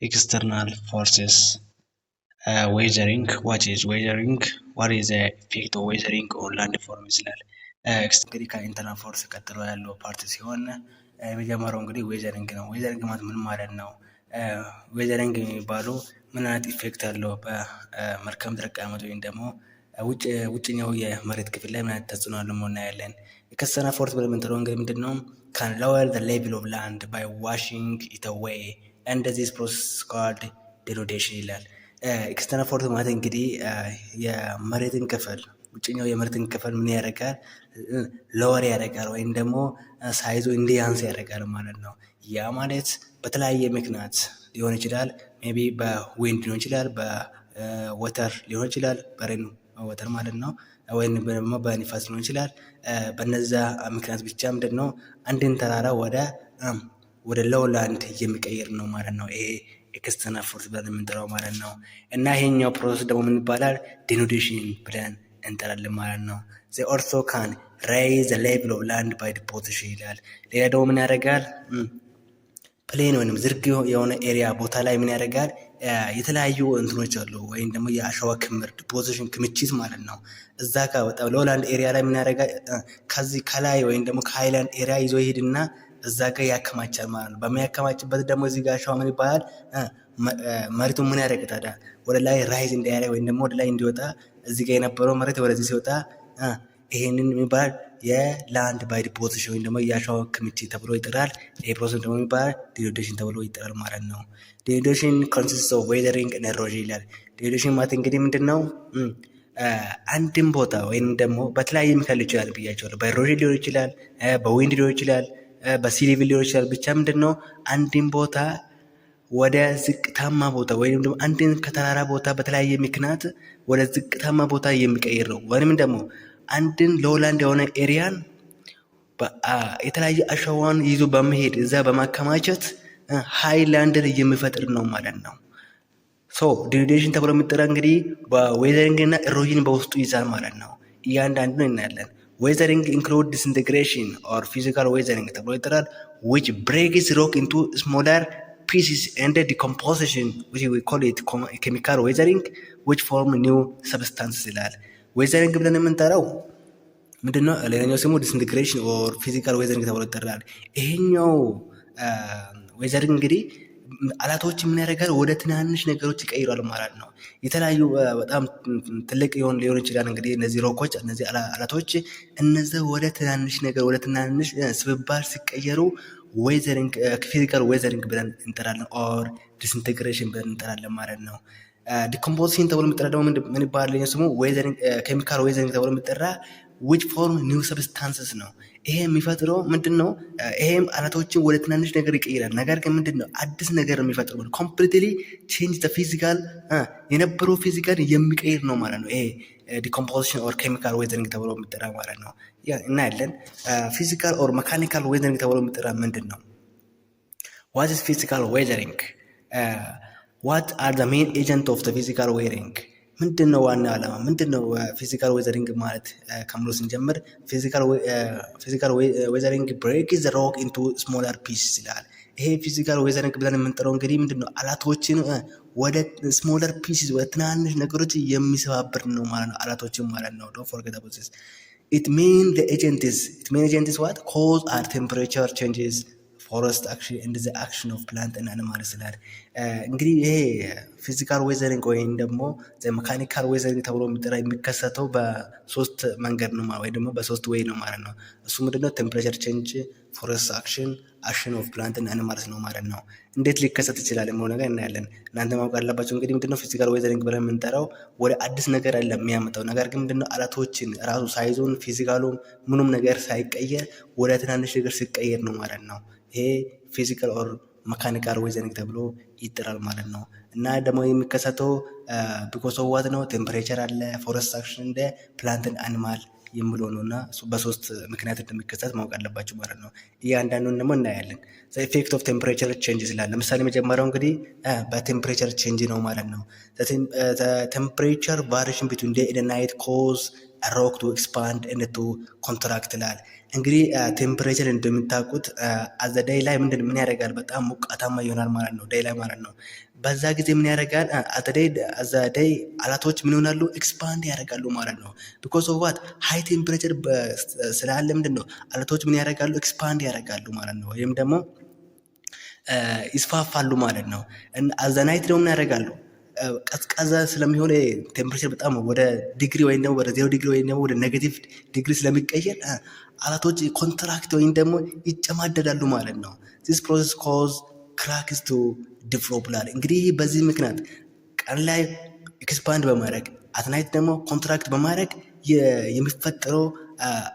External forces. Weathering. What is weathering? What is the effect of weathering on landform ይላል። እንግዲህ ከኢንተርናል ፎርስ ቀጥሎ ያለው ፓርት ሲሆን የመጀመሪያው እንግዲህ ዌዘሪንግ ነው። ዌዘሪንግ ማለት ምን ማለት ነው? ዌዘሪንግ የሚባለው ምን አይነት ኢፌክት አለው በመልክዓ ምድር አቀማመጥ ወይም ደግሞ ውጭኛው የመሬት ክፍል ላይ ምን አይነት ተጽዕኖ አለው እናያለን። ኤክስተርናል ፎርስ ብለን የምንጠራው እንግዲህ ምንድን ነው? ካን lower the level of land by washing it away and this process called denudation ይላል። ኤክስተርናል ፎርስ ማለት እንግዲህ የመሬትን ክፍል ውጭኛው የመሬትን ክፍል ምን ያደርጋል? ሎወር ያደርጋል ወይም ደግሞ ሳይዙ እንዲያንስ ያደርጋል ማለት ነው። ያ ማለት በተለያየ ምክንያት ሊሆን ይችላል። ሜቢ በዊንድ ሊሆን ይችላል፣ በወተር ሊሆን ይችላል፣ በሬን ወተር ማለት ነው፣ ወይም ደግሞ በኒፋስ ሊሆን ይችላል። በነዛ ምክንያት ብቻ ምንድን ነው አንድን ተራራ ወደ ሎውላንድ የሚቀይር ነው ማለት ነው። ይሄ ኤክስተርናል ፎርስ ብለን የምንጠራው ማለት ነው። እና ይሄኛው ፕሮሰስ ደግሞ ምን ይባላል? ዴኑዴሽን ብለን እንጠራለን ማለት ነው። ዘ ኦልሶ ካን ሬይዝ ዘ ሌቭል ኦፍ ላንድ ባይ ዲፖዚሽን ይላል። ሌላ ደግሞ ምን ያደርጋል? ፕሌን ወይም ዝርግ የሆነ ኤሪያ ቦታ ላይ ምን ያደርጋል? የተለያዩ እንትኖች አሉ ወይም ደግሞ የአሸዋ ክምር ዲፖዚሽን ክምችት ማለት ነው። እዛ ጋር በጣም ሎውላንድ ኤሪያ ላይ ምን ያደርጋል? ከዚህ ከላይ ወይም ደግሞ ከሃይላንድ ኤሪያ ይዞ ይሄድና እዛ ጋር ያከማቻል ማለት ነው። በሚያከማችበት ደግሞ እዚህ ጋር አሸዋ ምን ይባላል? መሬቱን ምን ያደርግ ታዲያ ወደ ላይ ራይዝ እንዲያደርግ ወይም ደግሞ ወደ ላይ እንዲወጣ እዚህ ጋር የነበረው መሬት ወደዚህ ሲወጣ ይሄንን የሚባል የላንድ ባይ ዲፖዚሽን ወይም ደግሞ የአሸዋ ክምችት ተብሎ ይጠራል። ይሄ ፕሮሰስ ደግሞ የሚባል ዴኑዴሽን ተብሎ ይጠራል ማለት ነው። ዴኑዴሽን ኮንሲስት ኦፍ ዌዘሪንግ ኤንድ ኢሮዥን ይላል። ዴኑዴሽን ማለት እንግዲህ ምንድን ነው? አንድን ቦታ ወይም ደግሞ በተለያየ ምክንያት ይችላል ብያቸዋለሁ። በኢሮዥን ሊሆን ይችላል፣ በዊንድ ሊሆን ይችላል፣ በሲ ሌቭል ሊሆን ይችላል። ብቻ ምንድን ነው አንድን ቦታ ወደ ዝቅታማ ቦታ ወይም ደግሞ አንድን ከተራራ ቦታ በተለያየ ምክንያት ወደ ዝቅታማ ቦታ የሚቀይር ነው። ወይም ደግሞ አንድን ሎውላንድ የሆነ ኤሪያን የተለያየ አሸዋን ይዞ በመሄድ እዛ በማከማቸት ሃይላንድን የሚፈጥር ነው ማለት ነው። ሶ ዴኑዴሽን ተብሎ የሚጠራ እንግዲህ በዌዘሪንግ እና ኢሮዥን በውስጡ ይዛል ማለት ነው። እያንዳንዱን እናያለን። ዌዘሪንግ ኢንክሉድ ዲስኢንቴግሬሽን ኦር ፊዚካል ዌዘሪንግ ተብሎ ይጠራል። ዊች ብሬክስ ሮክ ኢንቱ ስሞለር pieces and the decomposition which we call it chemical weathering which form new substances ይላል። ዌዘሪንግ ብለን የምንጠራው ምንድነው? ሌላኛው ስሙ ዲስኢንቴግሬሽን ኦር ፊዚካል ዌዘሪንግ ተብሎ ይጠራል። ይሄኛው ዌዘሪንግ እንግዲህ አላቶች ምን ያደርጋል? ወደ ትናንሽ ነገሮች ይቀይራል ማለት ነው። የተለያዩ በጣም ትልቅ ሊሆን ይችላል እንግዲህ እነዚህ ሮኮች፣ እነዚህ አላቶች እነዚህ ወደ ትናንሽ ነገር ወደ ትናንሽ ስብባር ሲቀየሩ ዌዘሪንግ ፊዚካል ዌዘሪንግ ብለን እንጠራለን። ኦር ዲስኢንቴግሬሽን ብለን እንጠራለን ማለት ነው። ዲኮምፖዚሽን ተብሎ የሚጠራ ደግሞ ምን ይባላል? ስሙ ዌዘሪንግ ኬሚካል ዌዘሪንግ ተብሎ የሚጠራ ዊች ፎርም ኒው ሰብስታንስስ ነው። ይሄ የሚፈጥረው ምንድን ነው? ይሄም አላቶችን ወደ ትናንሽ ነገር ይቀይራል። ነገር ግን ምንድን ነው አዲስ ነገር የሚፈጥረው ኮምፕሊትሊ ቼንጅ ዘ ፊዚካል የነበረው ፊዚካል የሚቀይር ነው ማለት ነው። ይሄ ዲኮምፖዚሽን ኦር ኬሚካል ዌዘሪንግ ተብሎ የሚጠራ ማለት ነው። እናያለን። ፊዚካል ኦር መካኒካል ዌዘሪንግ ተብሎ የሚጠራ ምንድን ነው? ዋት ኢዝ ፊዚካል ዌዘሪንግ? ዋት አር ዘ ሜን ኤጀንት ኦፍ ዘ ፊዚካል ዌዘሪንግ? ምንድን ነው ዋና ዓላማ? ምንድን ነው ፊዚካል ዌዘሪንግ ማለት ከምሎ ስንጀምር ፊዚካል ዌዘሪንግ ብሬክስ ዘ ሮክ ኢንቱ ስሞለር ፒስስ ይላል። ይሄ ፊዚካል ዌዘሪንግ ብለን የምንጠራው እንግዲህ ምንድን ነው አላቶችን ወደ ስሞለር ፒስስ ወደ ትናንሽ ነገሮች የሚሰባብር ነው ማለት ነው። አላቶችን ማለት ነው። ዶንት ፎርጌት አባውት ዚስ። ኢት ሜን ኤጀንት ኢዝ ዋት ኮዝ አር ቴምፕሬቸር ቼንጅስ ፎረስት አክሽን ኤንድ ዘ አክሽን ኦፍ ፕላንት እና አኒማልስ ይላል። እንግዲህ ይሄ ፊዚካል ዌዘሪንግ ወይም ደግሞ መካኒካል ዌዘሪንግ ተብሎ የሚከሰተው በሶስት መንገድ ነው ወይ ደግሞ በሶስት ወይ ነው ማለት ነው። እሱ ምንድነው? ቴምፕሬቸር ቼንጅ፣ ፎረስት አክሽን ኦፍ ፕላንት እና አኒማልስ ነው ማለት ነው። እንዴት ሊከሰት ይችላል የሚለው ነገር እናያለን። እናንተ ማወቅ አለባቸው እንግዲህ ምንድነው ፊዚካል ዌዘሪንግ ብለን የምንጠራው ወደ አዲስ ነገር አይደለም የሚያመጣው። ነገር ግን ምንድነው አላቶችን ራሱ ሳይዞን ፊዚካሉም ምኑም ነገር ሳይቀየር ወደ ትናንሽ ነገር ሲቀየር ነው ማለት ነው። ይሄ ፊዚካል ኦር መካኒካል ዌዘሪንግ ተብሎ ይጠራል ማለት ነው። እና ደግሞ የሚከሰተው ቢኮዝ ኦፍ ዋት ነው? ቴምፕሬቸር አለ፣ ፎረስት አክሽን እንደ ፕላንትን አኒማል የሚለው ነው። እና በሶስት ምክንያት እንደሚከሰት ማወቅ አለባቸው ማለት ነው። እያንዳንዱን ደግሞ እናያለን። ዘ ኢፌክት ኦፍ ቴምፕሬቸር ቼንጅ ይላል። ለምሳሌ መጀመሪያው እንግዲህ በቴምፕሬቸር ቼንጅ ነው ማለት ነው። ቴምፕሬቸር ቫሪዬሽን ቢትዊን ዴይ ኤንድ ናይት ኮዝ ሮክ ቱ ኤክስፓንድ ኤንድ ቱ ኮንትራክት ይላል። እንግዲህ ቴምፕሬቸር እንደምታውቁት አዘዳይ ላይ ምን ያደርጋል? በጣም ሞቃታማ ይሆናል ማለት ነው፣ ዳይ ላይ ማለት ነው። በዛ ጊዜ ምን ያደርጋል? አዘዳይ አላቶች ምን ይሆናሉ? ኤክስፓንድ ያደርጋሉ ማለት ነው። ቢኮዝ ኦፍ ዋት ሃይ ቴምፕሬቸር ስላለ ምንድን ነው አላቶች ምን ያደርጋሉ? ኤክስፓንድ ያደርጋሉ ማለት ነው፣ ወይም ደግሞ ይስፋፋሉ ማለት ነው። አዘናይት ደግሞ ምን ያደርጋሉ? ቀዝቃዛ ስለሚሆን ቴምፕሬቸር በጣም ወደ ዲግሪ ወይም ደግሞ ወደ 0 ዲግሪ ወይም ደግሞ ወደ ኔጌቲቭ ዲግሪ ስለሚቀየር አላቶች ኮንትራክት ወይም ደግሞ ይጨማደዳሉ ማለት ነው። ዚስ ፕሮሰስ ኮዝ ክራክስ ቱ ዲቨሎፕ ይላል። እንግዲህ በዚህ ምክንያት ቀን ላይ ኤክስፓንድ በማድረግ አትናይት ደግሞ ኮንትራክት በማድረግ የሚፈጠረው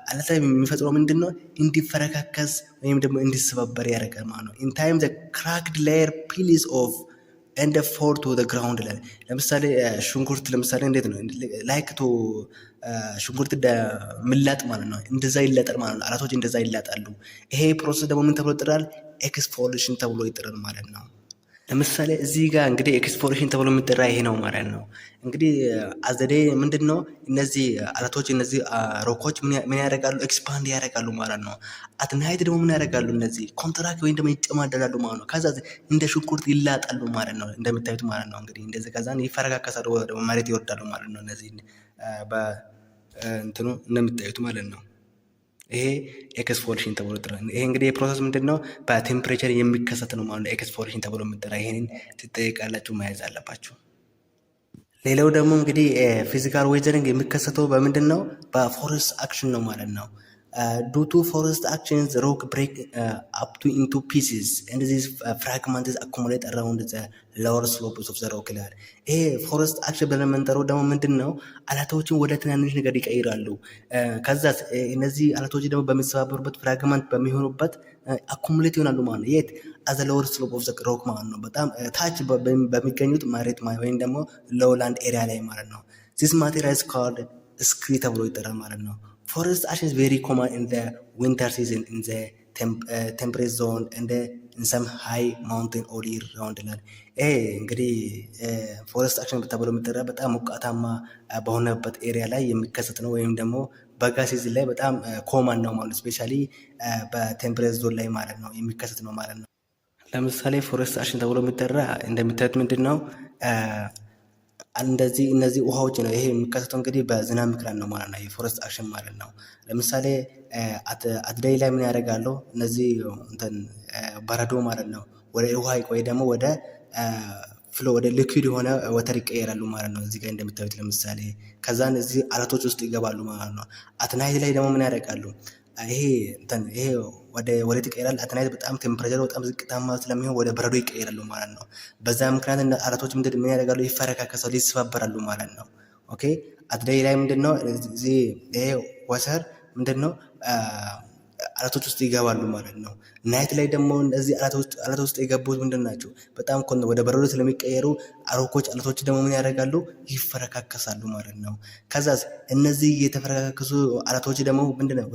አለት ላይ የሚፈጥረው ምንድን ነው? እንዲፈረካከስ ወይም ደግሞ እንዲሰባበር ያደርጋል ማለት ነው። ኢን ታይም ዘ ክራክድ ሌየር ፒልስ ኦፍ እንደ ፎር ቱ ግራውንድ ላይ ለምሳሌ ሽንኩርት ለምሳሌ እንዴት ነው ላይክ ቱ ሽንኩርት ምላጥ ማለት ነው። እንደዛ ይላጣል ማለት ነው። አላቶች እንደዛ ይላጣሉ። ይሄ ፕሮሰስ ደግሞ ምን ተብሎ ይጠራል? ኤክስፎሌሽን ተብሎ ይጠራል ማለት ነው። ለምሳሌ እዚህ ጋር እንግዲህ ኤክስፎሌሽን ተብሎ የሚጠራ ይሄ ነው ማለት ነው። እንግዲህ አዘዴ ምንድን ነው? እነዚህ አለቶች እነዚህ ሮኮች ምን ያደርጋሉ? ኤክስፓንድ ያደርጋሉ ማለት ነው። አትናይት ደግሞ ምን ያደርጋሉ? እነዚህ ኮንትራክት ወይም ደግሞ ይጨማደዳሉ ማለት ነው። ከዛ እንደ ሽንኩርት ይላጣሉ ማለት ነው፣ እንደምታዩት ማለት ነው። እንግዲህ እንደዚህ ከዛን ይፈረካከሳሉ፣ ወደ መሬት ይወርዳሉ ማለት ነው። እነዚህ በእንትኑ እንደምታዩት ማለት ነው። ይሄ ኤክስፎሌሽን ተብሎ ይጠራል። ይሄ እንግዲህ የፕሮሰስ ምንድን ነው? በቴምፕሬቸር የሚከሰት ነው ማለት ነው። ኤክስፎሌሽን ተብሎ የሚጠራ ይሄንን ትጠይቃላችሁ፣ መያዝ አለባችሁ። ሌላው ደግሞ እንግዲህ ፊዚካል ዌዘሪንግ የሚከሰተው በምንድን ነው? በፎረስት አክሽን ነው ማለት ነው። ዱ ቱ ፎረስት አክሽንስ ሮክ ብሬክ አፕ ኢንቱ ፒሲስ ኤንድ ዚስ ፍራግመንትስ አኩሙሌት አራውንድ ዘ ሎወር ስሎፕስ ኦፍ ዘ ሮክ ይላል። ይሄ ፎረስት አክሽን ብለን የምንጠራው ደግሞ ምንድን ነው? አለቶችን ወደ ትናንሽ ነገር ይቀይራሉ። ከዛ እነዚህ አለቶች ደግሞ በሚሰባበሩበት ፍራግመንት በሚሆኑበት አኩሙሌት ይሆናሉ ማለት ነው። የት? አዘ ሎወር ስሎፕ ኦፍ ዘ ሮክ ማለት ነው። በጣም ታች በሚገኙት መሬት ወይም ደግሞ ሎውላንድ ኤሪያ ላይ ማለት ነው። ዚስ ማቴሪያል ኢዝ ኮልድ ስክሪ ተብሎ ይጠራል ማለት ነው። Forest ash is very common in the winter season in the temperate zone and in some high mountain all year round ይላል። ይሄ እንግዲህ ፎረስት አክሽን ተብሎ የሚጠራ በጣም ሞቃታማ በሆነበት ኤሪያ ላይ የሚከሰት ነው፣ ወይም ደግሞ በጋ ሲዝን ላይ በጣም ኮመን ነው ማለት ስፔሻሊ በቴምፕሬት ዞን ላይ ማለት ነው የሚከሰት ነው ማለት ነው። ለምሳሌ ፎረስት አክሽን ተብሎ የሚጠራ እንደምታዩት ምንድን ነው እንደዚህ እነዚህ ውሃዎች ነው። ይሄ የሚከሰተው እንግዲህ በዝናብ ምክንያት ነው ማለት ነው፣ የፎረስት አክሽን ማለት ነው። ለምሳሌ አትዳይ ላይ ምን ያደርጋሉ? እነዚህ በረዶ ማለት ነው ወደ ውሃ ወይ ደግሞ ወደ ፍሎ ወደ ሊኩዊድ የሆነ ወተር ይቀየራሉ ማለት ነው። እዚህ ጋር እንደምታዩት ለምሳሌ ከዛን እዚህ አለቶች ውስጥ ይገባሉ ማለት ነው። አትናይት ላይ ደግሞ ምን ያደርጋሉ? ይሄ ወደ ይቀየራል። አትናይት በጣም ቴምፕሬቸር በጣም ዝቅታማ ስለሚሆን ወደ በረዶ ይቀየራሉ ማለት ነው። በዛ ምክንያት አለቶች ምን ያደርጋሉ? ይፈረካከሳሉ፣ ይሰባበራሉ ማለት ነው። ኦኬ አትዳይ ላይ ምንድነው እዚህ ይሄ ወተር ምንድነው አለቶች ውስጥ ይገባሉ ማለት ነው። ናይት ላይ ደግሞ እነዚህ አለቶች ውስጥ የገቡት ምንድን ናቸው? በጣም ወደ በረዶ ስለሚቀየሩ አሮኮች አለቶች ደግሞ ምን ያደርጋሉ? ይፈረካከሳሉ ማለት ነው። ከዛ እነዚህ የተፈረካከሱ አለቶች ደግሞ ምንድነው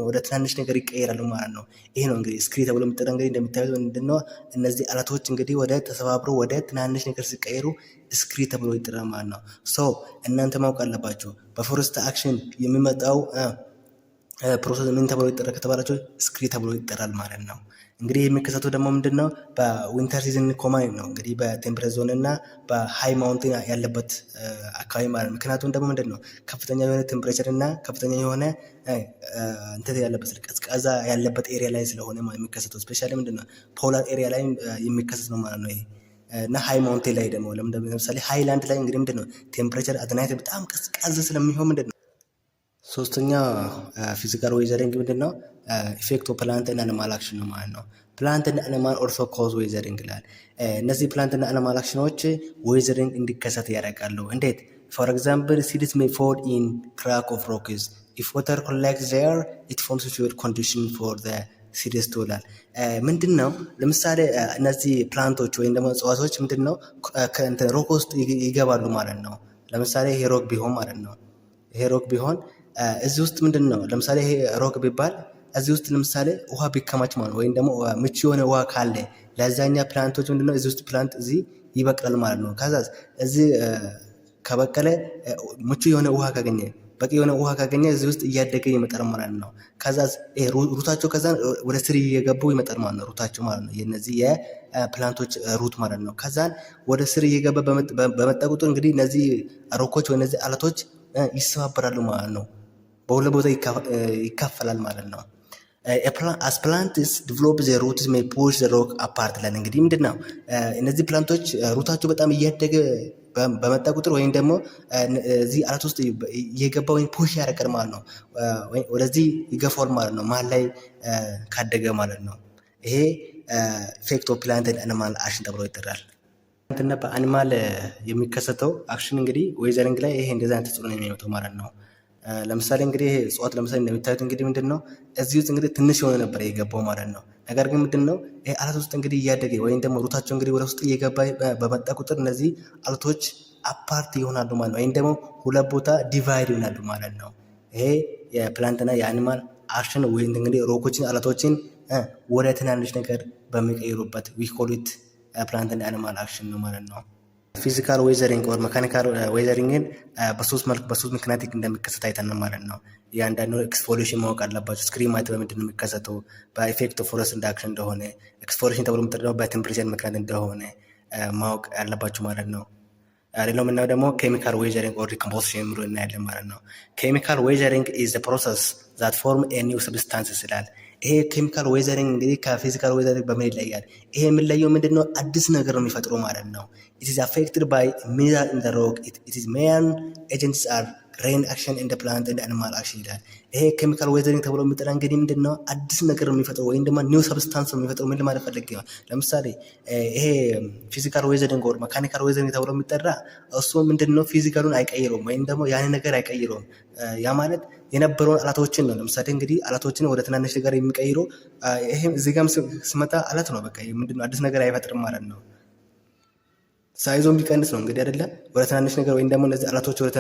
ወደ ትናንሽ ነገር ይቀየራሉ ማለት ነው። ይሄ ነው እንግዲህ ስክሪ ተብሎ የሚጠራ እንግዲህ እንደምታዩት ምንድነው እነዚህ አለቶች እንግዲህ ወደ ተሰባብሮ ወደ ትናንሽ ነገር ሲቀየሩ ስክሪ ተብሎ ይጠራል ማለት ነው። ሶ እናንተ ማወቅ አለባችሁ በፎረስት አክሽን የሚመጣው ፕሮሰስ ምን ተብሎ ይጠራል ከተባላችሁ ስክሪ ተብሎ ይጠራል ማለት ነው። እንግዲህ የሚከሰተው ደግሞ ምንድነው በዊንተር ሲዝን ኮማን ነው እንግዲህ በቴምፕሬት ዞን እና በሃይ ማውንቴን ያለበት አካባቢ ማለት ነው። ምክንያቱም ደግሞ ምንድነው ከፍተኛ የሆነ ቴምፕሬቸር እና ከፍተኛ የሆነ እንትን ያለበት ቀዝቃዛ ያለበት ኤሪያ ላይ ስለሆነ የሚከሰተው ስፔሻሊ ምንድነው ፖላር ኤሪያ ላይ የሚከሰት ነው ማለት ነው። ይሄ እና ሃይ ማውንቴን ላይ ደግሞ ለምሳሌ ሃይላንድ ላይ እንግዲህ ምንድነው ቴምፕሬቸር አትናይት በጣም ቀዝቃዛ ስለሚሆን ምንድነው ሶስተኛ ፊዚካል ዌዘሪንግ ምንድነው ኢፌክት ኦፍ ፕላንት እና አኒማል አክሽን ነው ማለት ነው። ፕላንት እና አኒማል ኦልሶ ኮዝ ዌዘሪንግ ይላል። እነዚህ ፕላንት እና አኒማል አክሽኖች ዌዘሪንግ እንዲከሰት ያደርጋሉ። እንዴት? ፎር ኤግዛምፕል ሲድስ ሜይ ፎል ኢን ክራክ ኦፍ ሮክስ ኢፍ ዋተር ኮሌክትስ ዜር ኢት ፎርምስ ፌቨር ኮንዲሽን ፎር ዘ ሲድስ ቱ ይላል። ምንድነው ለምሳሌ እነዚህ ፕላንቶች ወይም ደግሞ እጽዋቶች ምንድነው ሮክ ውስጥ ይገባሉ ማለት ነው። ለምሳሌ ይሄ ሮክ ቢሆን ማለት ነው ይሄ ሮክ ቢሆን እዚህ ውስጥ ምንድን ነው ለምሳሌ ይሄ ሮክ ቢባል እዚህ ውስጥ ለምሳሌ ውሃ ቢከማች ማለት ወይም ደግሞ ምቹ የሆነ ውሃ ካለ ለዛኛ ፕላንቶች ምንድነው እዚህ ውስጥ ፕላንት እዚህ ይበቅላል ማለት ነው። ከዛ እዚህ ከበቀለ ምቹ የሆነ ውሃ ካገኘ በቂ የሆነ ውሃ ካገኘ እዚህ ውስጥ እያደገ ይመጣል ማለት ነው። ከዛ ሩታቸው ከዛ ወደ ስር እየገቡ ይመጣል ማለት ነው። ሩታቸው ማለት ነው የነዚህ የፕላንቶች ሩት ማለት ነው። ከዛን ወደ ስር እየገባ በመጣ ቁጥር እንግዲህ እነዚህ ሮኮች ወይ እነዚህ አለቶች ይሰባበራሉ ማለት ነው። በሁለት ቦታ ይካፈላል ማለት ነው። as plants develop their roots may push the rock apart ለን እንግዲህ ምንድነው እነዚህ ፕላንቶች ሩታቸው በጣም እያደገ በመጣ ቁጥር ወይም ደግሞ እዚህ አለት ውስጥ እየገባ ወይም ፑሽ ያደርጋል ማለት ነው። ወደዚህ ይገፋል ማለት ነው መሀል ላይ ካደገ ማለት ነው። ይሄ ኢፌክት ኦፍ ፕላንት ኤንድ አኒማል አክሽን ተብሎ ይጠራል። እና በአኒማል የሚከሰተው አክሽን እንግዲህ ዌዘሪንግ ላይ ይሄ እንደዛ ተጽዕኖ ነው የሚመጣው ማለት ነው። ለምሳሌ እንግዲህ እጽዋት ለምሳሌ እንደምታዩት እንግዲህ ምንድነው እዚህ ውስጥ እንግዲህ ትንሽ የሆነ ነበር የገባው ማለት ነው። ነገር ግን ምንድነው ይሄ አለት ውስጥ እንግዲህ እያደገ ወይም ደግሞ ሩታቸው እንግዲህ ወደ ውስጥ እየገባ በመጣ ቁጥር እነዚህ አለቶች አፓርት ይሆናሉ ማለት ነው። ወይም ደግሞ ሁለት ቦታ ዲቫይድ ይሆናሉ ማለት ነው። ይሄ የፕላንትና የአኒማል አክሽን ወይም እንግዲህ ሮኮችን አለቶችን ወደ ትናንሽ ነገር በሚቀይሩበት ዊ ኮል ኢት ፕላንትና አኒማል አክሽን ነው ማለት ነው። ፊዚካል ዌዘሪንግ ኦር መካኒካል ዌዘሪንግን በሶስት ምክንያት እንደሚከሰት አይተናል ማለት ነው። የአንዳንዱ ኤክስፎሊሽን ማወቅ አለባቸው። ስክሪማይት በምንድን ነው የሚከሰተው? በኢፌክት ኦፍ ፎረስት ኢንዳክሽን እንደሆነ፣ ኤክስፎሊሽን ተብሎ የምትጠራው በቴምፕሬቸር ምክንያት እንደሆነ ማወቅ ያለባቸው ማለት ነው። ሌላው የምናየው ደግሞ ኬሚካል ዌዘሪንግ ኦር ዲኮምፖዚሽን የሚሉ እናያለን ማለት ነው። ኬሚካል ዌዘሪንግ ኢዝ ዘ ፕሮሰስ ዛት ፎርም ኤ ኒው ሰብስታንስ ይላል። ይሄ ኬሚካል ዌዘሪንግ እንግዲህ ከፊዚካል ዌዘሪንግ በምን ይለያል? ይሄ የሚለየው ምንድነው? አዲስ ነገር ነው የሚፈጥረው ማለት ነው። it is affected by mineral in the rock. Its main agents are rain action in the plant and animal action ይላል። ይሄ ኬሚካል ዌዘሪንግ ተብሎ የሚጠራ እንግዲህ ምንድነው አዲስ ነገር ነው የሚፈጥረው ወይም ደግሞ ኒው ሰብስታንስ ነው የሚፈጥረው። ምን ለማለት ፈልጌ ነው? ለምሳሌ ይሄ ፊዚካል ዌዘሪንግ ኦር መካኒካል ዌዘሪንግ ተብሎ የሚጠራ እሱ ምንድነው ፊዚካሉን አይቀይረውም ወይም ደግሞ ያን ነገር አይቀይረውም። ያ ማለት የነበረውን አለቶችን ነው። ለምሳሌ እንግዲህ አለቶችን ወደ ትናንሽ ነገር የሚቀይሩ ይሄም እዚህ ጋርም ስመጣ አለት ነው። በቃ ምንድነው አዲስ ነገር አይፈጥርም ማለት ነው። ሳይዞም ቢቀንስ ነው እንግዲህ አይደለ ወደ ትናንሽ ነገር ወይም ደግሞ እነዚህ አለቶች ወደ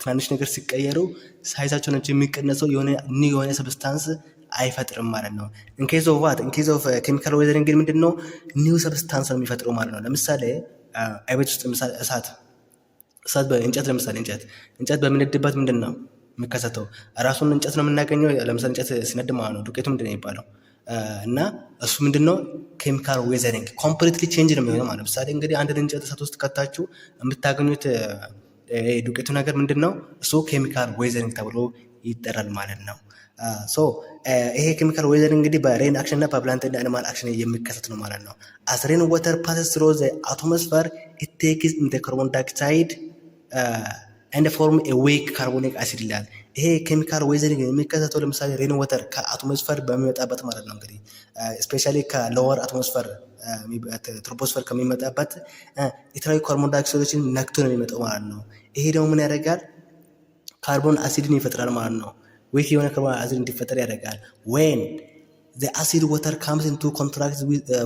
ትናንሽ ነገር ሲቀየሩ ሳይዛቸው ነው የሚቀነሰው። የሆነ ሰብስታንስ አይፈጥርም ማለት ነው። ኢንኬዝ ኦፍ ኬሚካል ዌዘሪንግ ግን ምንድነው ኒው ሰብስታንስ ነው የሚፈጥረው ማለት ነው። ለምሳሌ አይቤት ውስጥ እሳት በእንጨት ለምሳሌ እንጨት በምንድበት ምንድን ነው የሚከሰተው? ራሱን እንጨት ነው የምናገኘው። ለምሳሌ እንጨት ሲነድ ማለት ነው ዱቄቱ ምንድን ነው የሚባለው? እና እሱ ምንድነው ኬሚካል ዌዘሪንግ ኮምፕሊትሊ ቼንጅ ነው የሚሆነው ማለት ነው። ለምሳሌ እንግዲህ አንድ እንጨት እሳት ውስጥ ከታችሁ የምታገኙት ዱቄቱ ነገር ምንድነው? እሱ ኬሚካል ዌዘሪንግ ተብሎ ይጠራል ማለት ነው። ይሄ ኬሚካል ዌዘሪንግ እንግዲህ በሬን አክሽን እና በፕላንት እና አኒማል አክሽን የሚከሰት ነው ማለት ነው። as rain water passes through the atmosphere it takes in the carbon dioxide and form a weak carbonic acid ይላል። ይሄ ኬሚካል ዌዘሪንግ የሚከሰተው ለምሳሌ ሬን ወተር ከአትሞስፌር በሚመጣበት ማለት ነው። እንግዲህ ስፔሻሊ ከሎወር አትሞስፌር ትሮፖስፌር ከሚመጣበት የተለያዩ ካርቦን ዳይኦክሳይዶችን ነክቶ ነው የሚመጣው ማለት ነው። ይሄ ደግሞ ምን ያደርጋል? ካርቦን አሲድን ይፈጥራል ማለት ነው። ዊክ የሆነ ካርቦን አሲድ እንዲፈጠር ያደርጋል። when the acid water comes into contact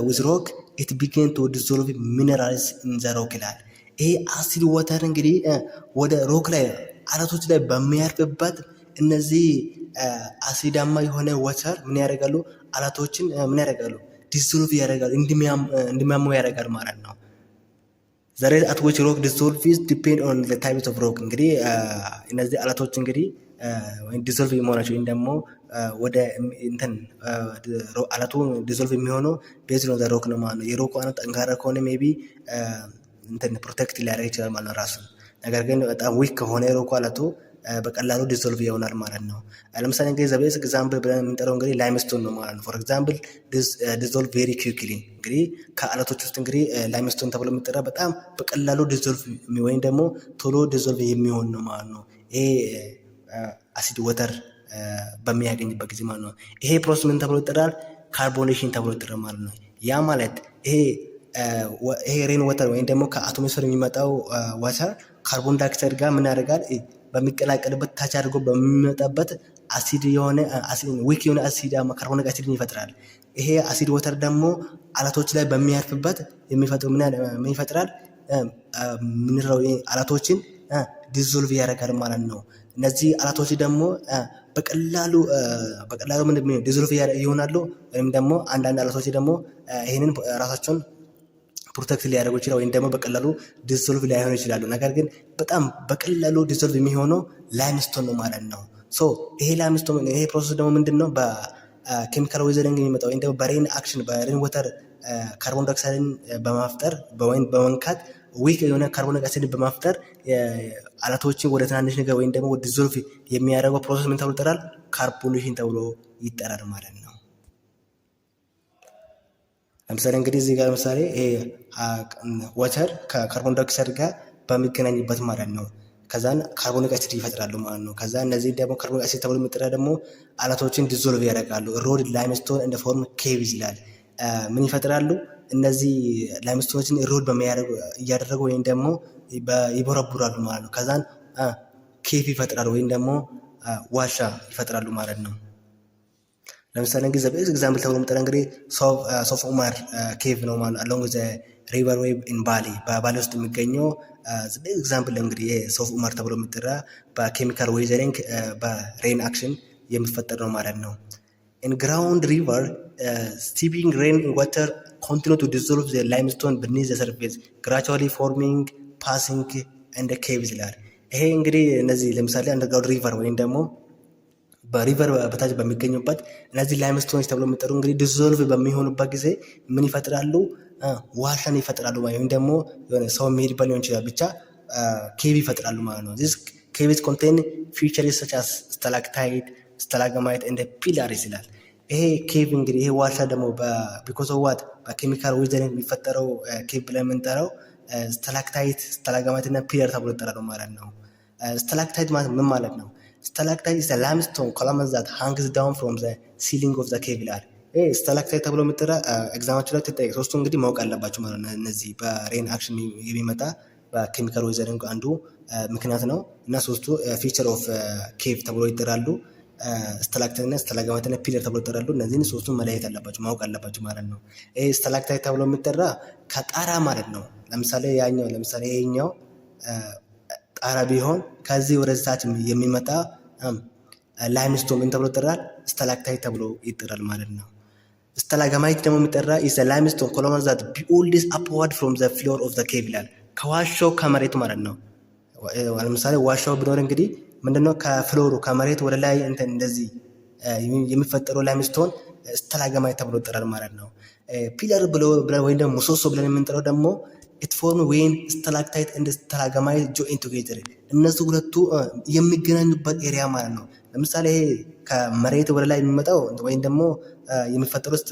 with rock it begins to dissolve minerals in the rock ይላል። ይሄ አሲድ ወተር እንግዲህ ወደ ሮክ ላይ አለቶች ላይ በሚያርፍበት እነዚህ አሲዳማ የሆነ ወተር ምን ያደርጋሉ? አለቶችን ምን ያደርጋሉ? ዲሶልቭ ያደርጋሉ፣ እንዲማሙ ያደርጋል ማለት ነው። the rate at which rock dissolves depend on the type of rock እንግዲህ እነዚህ አለቶች እንግዲህ ዲሶልቭ የመሆናቸው ወይም ደግሞ ወደ እንትን አለቱ ዲሶልቭ የሚሆነው ቤዝ ነው ሮክ ነው ማለት ነው። የሮክ አይነት ጠንካራ ከሆነ ሜቢ እንትን ፕሮቴክት ሊያደርግ ይችላል ማለት ነው ራሱ። ነገር ግን በጣም ዊክ ከሆነ የሮክ አለቱ በቀላሉ ዲሶልቭ ይሆናል ማለት ነው። ለምሳሌ እንግዲህ ዘቤስ ኤግዛምፕል ብለን የምንጠራው እንግዲህ ላይምስቶን ነው ማለት ነው። ፎር ኤግዛምፕል ዲሶልቭ ቬሪ ኩዊክሊ እንግዲህ ከአለቶች ውስጥ እንግዲህ ላይምስቶን ተብሎ የሚጠራ በጣም በቀላሉ ዲሶልቭ ወይም ደግሞ ቶሎ ዲሶልቭ የሚሆን ነው ማለት ነው። ይሄ አሲድ ወተር በሚያገኝበት ጊዜ ማለት ነው። ይሄ ፕሮሰስ ምን ተብሎ ይጠራል? ካርቦኔሽን ተብሎ ይጠራል ማለት ነው። ያ ማለት ይሄ ሬን ወተር ወይም ደግሞ ከአቶሞስፌር የሚመጣው ወተር ካርቦን ዳይኦክሳይድ ጋር ምን ያደርጋል? በሚቀላቀልበት ታች አድርጎ በሚመጣበት አሲድ የሆነ ዊክ የሆነ አሲድ ካርቦኒክ አሲድን ይፈጥራል። ይሄ አሲድ ወተር ደግሞ አለቶች ላይ በሚያርፍበት የሚፈጥረው ምን ይፈጥራል? ሚነራል አለቶችን ዲዞልቭ ያደርጋል ማለት ነው። እነዚህ አለቶች ደግሞ በቀላሉ ምንድን ዲዞልቭ ይሆናሉ። ወይም ደግሞ አንዳንድ አለቶች ደግሞ ይህንን ራሳቸውን ፕሮቴክት ሊያደርጉ ይችላል ወይም ደግሞ በቀላሉ ዲዞልቭ ላይሆኑ ይችላሉ። ነገር ግን በጣም በቀላሉ ዲዞልቭ የሚሆነው ላይምስቶን ነው ማለት ነው። ሶ ይሄ ላይምስቶን ይሄ ፕሮሰስ ደግሞ ምንድን ነው በኬሚካል ዌዘሪንግ የሚመጣው ወይም ደግሞ በሬን አክሽን በሬን ወተር ካርቦን ዳይኦክሳይድን በማፍጠር ወይም በመንካት ዊክ የሆነ ካርቦን ዳይኦክሳይድን በማፍጠር አለቶችን ወደ ትናንሽ ነገር ወይም ደግሞ ወደ ዲዞልቭ የሚያደርገው ፕሮሰስ ምን ተብሎ ይጠራል? ካርቦኔሽን ተብሎ ይጠራል ማለት ነው። ለምሳሌ እንግዲህ እዚህ ጋር ለምሳሌ ወተር ከካርቦን ዳይኦክሳይድ ጋር በሚገናኝበት ማለት ነው ከዛን ካርቦኒክ አሲድ ይፈጥራሉ ማለት ነው። ከዛ እነዚህ ደግሞ ካርቦኒክ አሲድ ተብሎ የሚጠራ ደግሞ አለቶችን ዲዞልቭ ያደርጋሉ። ሮድ ላይምስቶን እንደ ፎርም ኬቭዝ ይላል። ምን ይፈጥራሉ? እነዚህ ላይምስቶኖችን ሮድ እያደረጉ ወይም ደግሞ ይቦረቡራሉ ማለት ነው። ከዛን ኬቭ ይፈጥራሉ ወይም ደግሞ ዋሻ ይፈጥራሉ ማለት ነው። ለምሳሌ እንግዲህ ዘ ቤስት ኤግዛምፕል ተብሎ የሚጠራ እንግዲህ ሶፍ ኡመር ኬቭ ነው ማለት አሎንግ ዘ ሪቨር ዌብ ኢን ባሊ በባሊ ውስጥ የሚገኘው ዘ ቤስት ኤግዛምፕል እንግዲህ ሶፍ ኡመር ተብሎ የሚጠራ በኬሚካል ዌዘሪንግ በሬን አክሽን የሚፈጠር ነው ማለት ነው። ኢን ግራውንድ ሪቨር ስቲፒንግ ሬን ዋተር ኮንቲኒው ቱ ዲዞልቭ ዘ ላይምስቶን ቢኒዝ ዘ ሰርፌስ ግራጁዋሊ ፎርሚንግ ፓሲንግ እንደ ኬቭዝ ይላል። ይሄ እንግዲህ እነዚህ ለምሳሌ አንደርግራውንድ ሪቨር ወይም ደግሞ በሪቨር በታች በሚገኙበት እነዚህ ላይምስቶኖች ተብሎ የሚጠሩ እንግዲህ ዲዞልቭ በሚሆኑበት ጊዜ ምን ይፈጥራሉ? ዋሻን ይፈጥራሉ ወይም ደግሞ ሰው የሚሄድበት ሊሆን ይችላል ብቻ ኬቭ ይፈጥራሉ ማለት ነው። ዚስ ኬቭስ ኮንቴን ፊቸርስ ሰች አስ ስታላክታይት ስታላግማይት እንደ ፒላርስ ይላል። ይሄ ኬቭ እንግዲህ ይሄ ዋሻ ደግሞ ቢኮዝ ኦፍ ዋት በኬሚካል ዌዘሪንግ የሚፈጠረው ኬቭ ብለን የምንጠራው ስታላክታይት ስታላግማይት እና ፒላር ተብሎ ይጠራሉ ማለት ነው። ስታላክታይት ማለት ምን ማለት ነው? ስታላክታይት is a limestone column that hangs down from the ceiling of the cave ይላል። ስታላክታይት ተብሎ የሚጠራ ኤግዛማችሁ ላይ ትጠይቅ። ሶስቱ እንግዲህ ማወቅ አለባችሁ ማለት ነው። እነዚህ በሬን አክሽን የሚመጣ በኬሚካል ዌዘሪንግ አንዱ ምክንያት ነው እና ሶስቱ ፊቸር ኦፍ ኬቭ ተብሎ ይጠራሉ። ስታላክታይት እና ስታላግማይት እና ፒለር ተብሎ ይጠራሉ። እነዚህን ሶስቱን መለየት አለባችሁ ማወቅ አለባችሁ ማለት ነው። ስታላክታይት ተብሎ የሚጠራ ከጣራ ማለት ነው። ለምሳሌ ይሄኛው ጣራ ቢሆን ከዚህ ወደ ታች የሚመጣ ላይምስቶን ምን ተብሎ ይጠራል? ስታላክታይት ተብሎ ይጠራል ማለት ነው። ስታላግማይት ደግሞ የሚጠራ is a limestone column that builds upward from the floor of the cave ይላል። ከዋሻው ከመሬት ማለት ነው። ለምሳሌ ዋሻው ቢኖር እንግዲህ ምንድነው ከፍሎሩ ከመሬት ወደ ላይ እንደዚህ የሚፈጠረው ላይምስቶን ስታላግማይት ተብሎ ይጠራል ማለት ነው። ፒለር ብሎ ወይም ደግሞ ምሰሶ ብለን የምንጠራው ደግሞ it form when stalactite and stalagmite join together እነዚህ ሁለቱ የሚገናኙበት ኤሪያ ማለት ነው። ለምሳሌ ይሄ ከመሬት ወደ ላይ የሚመጣው ወይም ደግሞ የሚፈጠሩት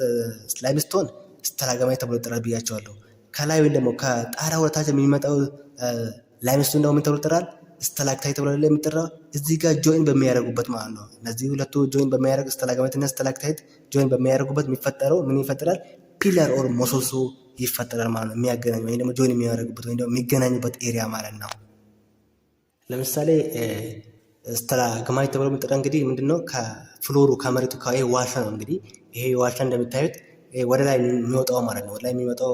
ላይምስቶን ስታላግማይት ተብሎ ይጠራል ብያቸዋለሁ። ከላይ ወይም ደግሞ ከጣራ ወደ ታች የሚመጣው ላይምስቶን ደግሞ ምን ተብሎ ይጠራል? ስታላክታይት ተብሎ የሚጠራው እዚህ ጋር ጆይን በሚያደርጉበት ማለት ነው። እነዚህ ሁለቱ ጆይን በሚያደርጉ ስታላግማይት እና ስታላክታይት ጆይን በሚያደርጉበት የሚፈጠረው ምን ይፈጠራል? ፒለር ኦር ምሰሶ ይፈጠራል ማለት ነው። የሚያገናኙ ወይም ደግሞ ጆይን የሚያደርጉበት ወይም ደግሞ የሚገናኙበት ኤሪያ ማለት ነው። ለምሳሌ ስታላግማይት ተብሎ የሚጠራ እንግዲህ ምንድነው ከፍሎሩ ከመሬቱ ይሄ ዋሻ ነው። እንግዲህ ይሄ ዋሻ እንደምታዩት ወደ ላይ የሚወጣው ማለት ነው። ወደ ላይ የሚወጣው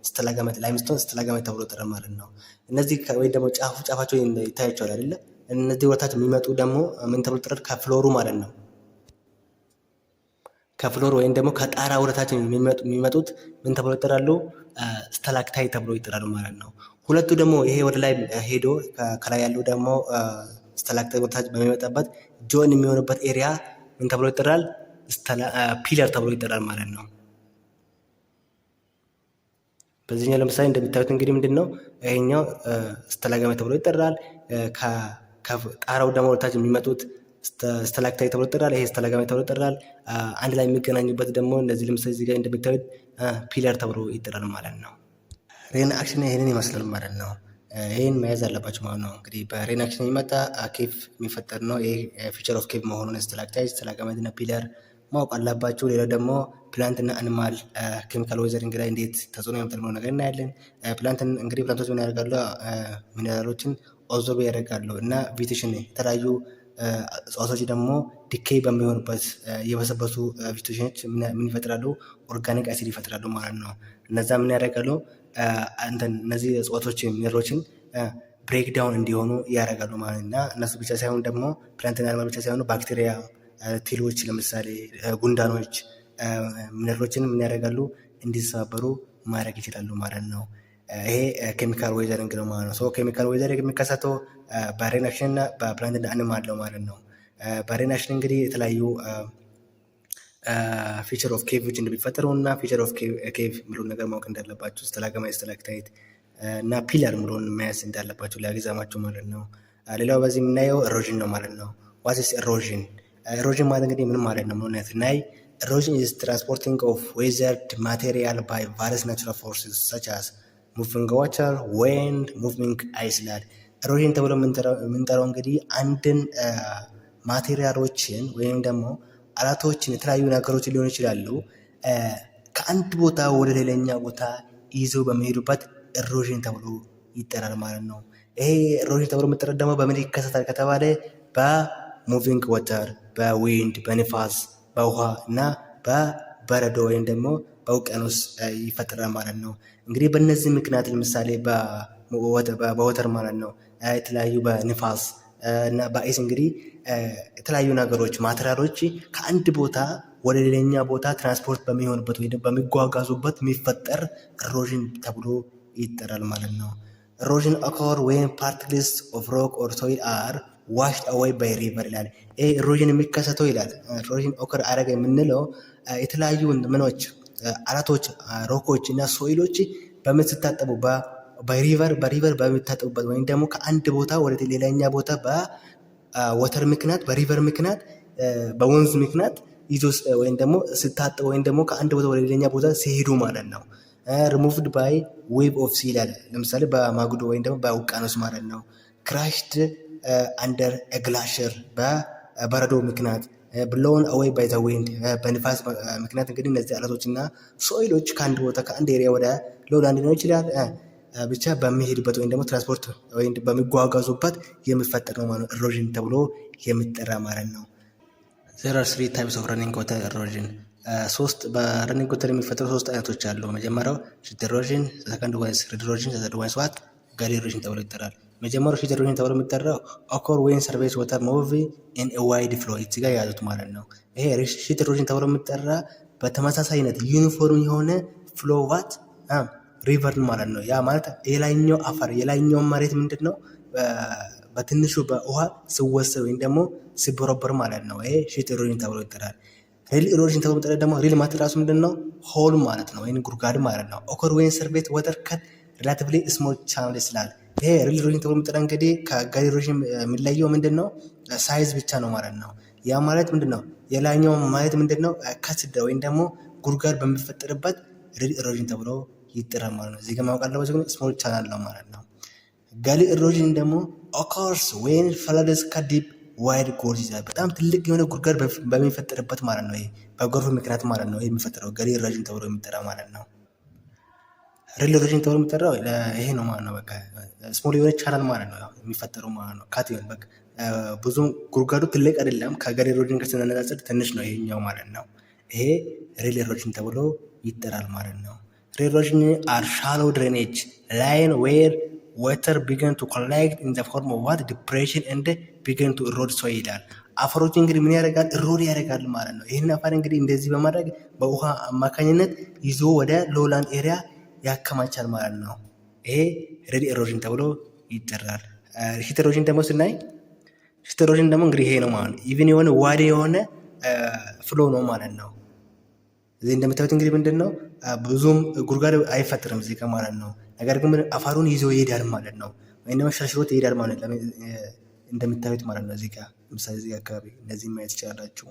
ስታላግማይት ላይምስቶን ስታላግማይት ተብሎ ይጠራል ማለት ነው። እነዚህ ወይ ደግሞ ጫፋቸው ይታያቸዋል አይደለ? እነዚህ ወደታች የሚመጡ ደግሞ ምን ተብሎ ይጠራል? ከፍሎሩ ማለት ነው። ከፍሎር ወይም ደግሞ ከጣራ ወደታች የሚመጡት ምን ተብሎ ይጠራሉ? ስታላክታይት ተብሎ ይጠራሉ ማለት ነው። ሁለቱ ደግሞ ይሄ ወደ ላይ ሄዶ ከላይ ያለው ደግሞ ስታላክታይት ወደታች በሚመጣበት ጆይን የሚሆንበት ኤሪያ ምን ተብሎ ይጠራል? ፒለር ተብሎ ይጠራል ማለት ነው። በዚህኛው ለምሳሌ እንደምታዩት እንግዲህ ምንድነው ይሄኛው ስታላግማይት ተብሎ ይጠራል። ከጣራው ደግሞ ወደታች የሚመጡት ስታላክታይት ተብሎ ይጠራል። ይሄ ስታላግማይት ተብሎ ይጠራል። አንድ ላይ የሚገናኙበት ደግሞ እንደዚህ ለምሳሌ እዚህ ጋር እንደምታዩት ፒለር ተብሎ ይጠራል ማለት ነው። ሬን አክሽን ይሄንን ይመስላል ማለት ነው። ይሄን መያዝ አለባችሁ ማለት ነው። እንግዲህ በሬን አክሽን የሚመጣ ኬቭ የሚፈጠር ነው። ይሄ ፊቸር ኦፍ ኬቭ መሆኑን ስታላክታይት ስታላግማይት እና ፒለር ማወቅ አለባችሁ። ሌላ ደግሞ ፕላንት እና አኒማል ኬሚካል ዌዘሪንግ ላይ እንዴት ተጽዕኖ ያመጣል ነገር እናያለን። ፕላንቶች ምን ያደርጋሉ? ሚነራሎችን ኦብዞርብ ያደርጋሉ እና ቬጂቴሽን የተለያዩ እጽዋቶች ደግሞ ዲኬይ በሚሆኑበት የበሰበሱ ቬጂቴሽኖች ምን ይፈጥራሉ? ኦርጋኒክ አሲድ ይፈጥራሉ ማለት ነው። እነዛ ምን ያደርጋሉ? እነዚህ እጽዋቶች ሚነራሎችን ብሬክ ዳውን እንዲሆኑ ያደርጋሉ ማለት እና እነሱ ብቻ ሳይሆን ደግሞ ፕላንትና አኒማል ብቻ ሳይሆኑ ባክቴሪያ፣ ቲሎች ለምሳሌ ጉንዳኖች ሚነራሎችን ምን ያደርጋሉ? እንዲሰባበሩ ማድረግ ይችላሉ ማለት ነው። ይሄ ኬሚካል ዌዘሪንግ ነው ማለት ነው። ሶ ኬሚካል ዌዘሪንግ የሚከሰተው በሬን አክሽን እና በፕላንት አኒማል ነው ማለት ነው። በሬን አክሽን እንግዲህ የተለያዩ ፊቸር ኦፍ ኬቮች እንደሚፈጠሩ እና ፊቸር ኦፍ ኬቭ ምሎን ነገር ማወቅ እንዳለባቸው ስተላገማ ስተላክታይት እና ፒለር ምሎን መያዝ እንዳለባቸው ሊያግዛማቸው ማለት ነው። ሌላው በዚህ የምናየው ኤሮዥን ነው ማለት ነው። ዋትስ ኤሮዥን? ኤሮዥን ማለት እንግዲህ ምን ማለት ነው ምንነት ናይ ኤሮዥን ኢዝ ትራንስፖርቲንግ ኦፍ ዌዘርድ ማቴሪያል ባይ ቫሪየስ ናቹራል ፎርስስ ሰች አስ ሙቪንግ ዋተር ዊንድ ሙቪንግ አይስ ይላል። ኤሮዥን ተብሎ የምንጠራው እንግዲህ አንድን ማቴሪያሎችን ወይም ደግሞ አላቶችን የተለያዩ ነገሮችን ሊሆን ይችላሉ ከአንድ ቦታ ወደ ሌላኛ ቦታ ይዞ በሚሄዱበት ኤሮዥን ተብሎ ይጠራል ማለት ነው። ይሄ ኤሮዥን ተብሎ የሚጠራው ደግሞ በምን ይከሰታል ከተባለ በሙቪንግ ዋተር፣ በዊንድ፣ በንፋስ፣ በውሃ እና በበረዶ ወይም ደግሞ በውቅያኖስ ይፈጠራል ማለት ነው። እንግዲህ በእነዚህ ምክንያት ለምሳሌ በወተር ማለት ነው የተለያዩ በንፋስ እና በአይስ እንግዲህ የተለያዩ ነገሮች ማቴሪያሎች ከአንድ ቦታ ወደ ሌላኛ ቦታ ትራንስፖርት በሚሆንበት ወይ በሚጓጓዙበት የሚፈጠር ኤሮዥን ተብሎ ይጠራል ማለት ነው። ኤሮዥን ኦኮር ዌን ፓርቲክልስ ኦፍ ሮክ ኦር ሶይል አር ዋሽድ አዌይ ባይ ሪቨር ይላል። ይሄ ኤሮዥን የሚከሰተው ይላል ኤሮዥን ኦከር አረገ የምንለው የተለያዩ ምኖች አላቶች ሮኮች እና ሶይሎች በምን ስታጠቡ በሪቨር በሚታጠቡበት ወይም ደግሞ ከአንድ ቦታ ወደ ሌላኛ ቦታ በወተር ምክንያት በሪቨር ምክንያት በወንዝ ምክንያት ይዞ ወይም ደግሞ ስታጠቡ ወይም ደግሞ ከአንድ ቦታ ወደ ሌላኛ ቦታ ሲሄዱ ማለት ነው። ሪሙቭድ ባይ ዌቭ ኦፍ ሲ ይላል። ለምሳሌ በማጉዶ ወይም ደግሞ በውቅያኖስ ማለት ነው። ክራሽድ አንደር ግላሽር በበረዶ ምክንያት ብሎውን አዌይ ባይ ዘ ዊንድ በንፋስ ምክንያት እንግዲህ እነዚህ አለቶችና ሶይሎች ከአንድ ቦታ ከአንድ ኤሪያ ወደ ሎላንድ ሊሆን ይችላል ብቻ በሚሄድበት ወይም ደግሞ ትራንስፖርት ወይም በሚጓጓዙበት የሚፈጠር ነው ማለት ነው። ኤሮዥን ተብሎ የሚጠራ ማለት ነው። there are three types of running water erosion ሶስት በረኒንግ ዋተር የሚፈጠሩ ሶስት አይነቶች አሉ። መጀመሪያው ሺት ኤሮዥን፣ ሰከንድ ዋይስ ሪድ ኤሮዥን፣ ተርድ ዋይስ ዋት ጋሊ ኤሮዥን ተብሎ ይጠራል። መጀመሪያው ሺት ኤሮዥን ተብሎ የሚጠራው ኦኮር ዌን ሰርፌስ ዋተር ሙቭ ኢን ኤ ዋይድ ፍሎ እዚህ ጋር ያዙት ማለት ነው። ይሄ ሺት ኤሮዥን ተብሎ የሚጠራ በተመሳሳይነት ዩኒፎርም የሆነ ፍሎ ዋት ሪቨርን ማለት ነው። ያ ማለት የላይኛው አፈር የላይኛው መሬት ምንድን ነው በትንሹ በውሃ ሲወሰድ ወይም ደግሞ ሲቦረቦር ማለት ነው። ይሄ ሺት ኤሮዥን ተብሎ ይጠራል። ሪል ኤሮዥን ተብሎ የሚጠራው ደግሞ ሪል ማለት ራሱ ምንድን ነው ሆል ማለት ነው ወይም ጉድጓድ ማለት ነው። ኦከር ዌን ሰርፌስ ዋተር ከት ሪላቲቭሊ ስሞል ቻናል ይስላል። ይሄ ሪል ኤሮዥን ተብሎ የሚጠራ እንግዲህ ከጋሊ ኤሮዥን የሚለየው ምንድን ነው ሳይዝ ብቻ ነው ማለት ነው። ያ ማለት ምንድን ነው የላይኛው ማለት ምንድን ነው ከስደ ወይም ደግሞ ጉድጓድ በሚፈጠርበት ሪል ኤሮዥን ተብሎ ይጠራል ማለት ነው። እዚህ ጋር ማወቅ አለባቸው ግን ስሞል ቻናል ነው ማለት ነው። ጋሊ ኤሮዥን ደግሞ ኦከርስ ዌን ፍለድስ ከዲፕ ዋይድ ጎርጅ ይላል። በጣም ትልቅ የሆነ ጉድጓድ በሚፈጠርበት ማለት ነው። ይሄ በጎርፍ ምክንያት ማለት ነው የሚፈጠረው ጋሊ ኤሮዥን ተብሎ የሚጠራ ማለት ነው። ሪል ኤሮዥን ተብሎ የሚጠራው ይሄ ነው ማለት ነው። በቃ ስሞል የሆነ ቻናል ማለት ነው የሚፈጠረው ማለት ነው። ካት ይሆን በቃ ብዙም ጉድጓዱ ትልቅ አይደለም። ከጋሊ ኤሮዥን ጋር ስናነጻጽር ትንሽ ነው ይሄኛው ማለት ነው። ይሄ ሪል ኤሮዥን ተብሎ ይጠራል ማለት ነው። ሪል ኤሮዥን አር ሻሎ ድሬኔጅ ላይን ዌር water begin to collect in the form of what depression and begin to erode soil ይላል። አፈሮች እንግዲህ ምን ያደርጋል ኢሮድ ያደርጋል ማለት ነው። ይህን አፈር እንግዲህ እንደዚህ በማድረግ በውሃ አማካኝነት ይዞ ወደ ሎላንድ ኤሪያ ያከማቻል ማለት ነው። ይሄ ሪል ኤሮዥን ተብሎ ይጠራል። ሺት ኤሮዥን ደግሞ ስናይ ሺት ኤሮዥን ደግሞ እንግዲህ ይሄ ነው ማለት ነው። ኢቭን የሆነ ዋዴ የሆነ ፍሎ ነው ማለት ነው። እዚህ እንደምታዩት እንግዲህ ምንድን ነው ብዙም ጉድጓድ አይፈጥርም እዚህ ጋር ማለት ነው። ነገር ግን አፈሩን ይዞ ይሄዳል ማለት ነው። ወይም ደግሞ ሸርሽሮት ይሄዳል ማለት ነው። እንደምታዩት ማለት ነው። እዚህ ጋር ለምሳሌ እዚህ አካባቢ እነዚህ ማየት ትችላላችሁ።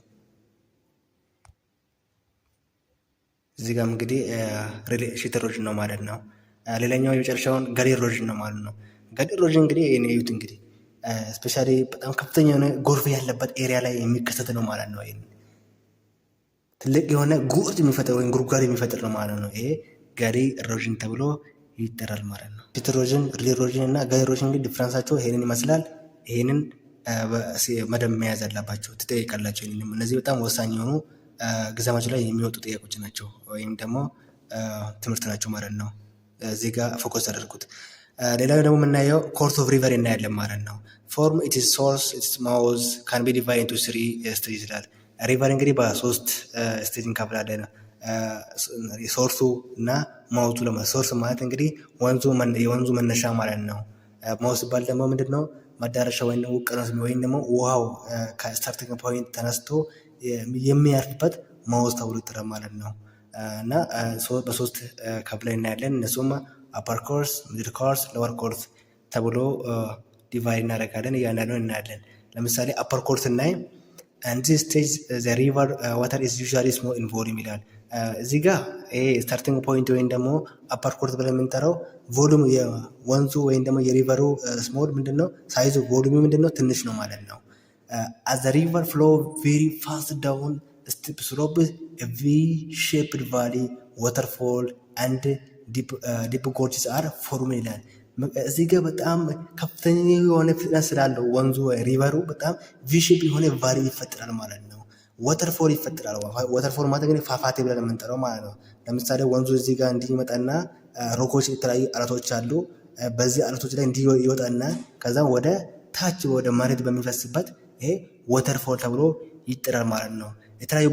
እዚህ ጋር እንግዲህ ሺት ኤሮዥን ነው ማለት ነው። ሌላኛው የመጨረሻውን ጋሊ ኤሮዥን ነው ማለት ነው። ጋሊ ኤሮዥን እንግዲህ እዩት እንግዲህ ስፔሻሊ በጣም ከፍተኛ የሆነ ጎርፍ ያለበት ኤሪያ ላይ የሚከሰት ነው ማለት ነው። ትልቅ የሆነ ጉርጅ የሚፈጥር ወይም ጉድጓድ የሚፈጥር ነው ማለት ነው። ይሄ ጋሊ ኤሮዥን ተብሎ ይጠራል ማለት ነው። ሺት ኤሮዥን፣ ሪል ኤሮዥን እና ጋሊ ኤሮዥን እንግዲህ ዲፍረንሳቸው ይሄንን ይመስላል። ይሄንን መደብ መያዝ አለባቸው ትጠይቃላቸው። ይሄንን እነዚህ በጣም ወሳኝ የሆኑ ግዛማቸው ላይ የሚወጡ ጥያቄዎች ናቸው ወይም ደግሞ ትምህርት ናቸው ማለት ነው። እዚህ ጋር ፎከስ አደርጉት። ሌላው ደግሞ የምናየው ኮርስ ኦፍ ሪቨር እናያለን ማለት ነው። ፎርም ኢትስ ሶርስ ኢትስ ማውዝ ካን ቢ ዲቫይድ ኢንቱ 3 ስቴጅ ይላል። ሪቨር እንግዲህ በሶስት ስቴጅ እንከፍላለን። ሶርሱ እና ማውቱ ለማለት ሶርስ ማለት እንግዲህ የወንዙ መነሻ ማለት ነው። ማውስ ሲባል ደግሞ ምንድን ነው መዳረሻ ወይም ውቅያኖስ ወይም ደግሞ ውሃው ከስታርቲንግ ፖይንት ተነስቶ የሚያርፍበት ማውስ ተብሎ ይጠራል ማለት ነው። እና በሶስት ከፍለን እናያለን። እነሱም አፐር ኮርስ፣ ሚድል ኮርስ፣ ሎወር ኮርስ ተብሎ ዲቫይድ እናደርጋለን። እያንዳንዱን እናያለን። ለምሳሌ አፐር ኮርስ እናይ and this stage the river water is usually small in volume ይላል። እዚህ ጋር ይሄ ስታርቲንግ ፖይንት ወይም ደግሞ አፐር ኮርስ ብለን የምንጠራው ቮሉም የወንዙ ወይም ደግሞ የሪቨሩ ስሞል ምንድነው ሳይዙ ቮሉሙ ምንድነው ትንሽ ነው ማለት ነው። as the river flow very fast down steep slopes a V-shaped valley waterfall and deep gorges are formed ይላል። እዚህ ጋር በጣም ከፍተኛ የሆነ ፍጥነት ስላለው ወንዙ ሪቨሩ በጣም ቪሽፕ የሆነ ቫሊ ይፈጥራል ማለት ነው። ወተርፎል ይፈጥራል። ወተርፎል ማለት ግን ፏፏቴ ብለን የምንጠራው ማለት ነው። ለምሳሌ ወንዙ እዚህ ጋር እንዲህ ይመጣና ሮኮች የተለያዩ አለቶች አሉ። በዚህ አለቶች ላይ እንዲህ ይወጣና ከዛ ወደ ታች ወደ መሬት በሚፈስበት ይሄ ወተርፎል ተብሎ ይጠራል ማለት ነው። የተለያዩ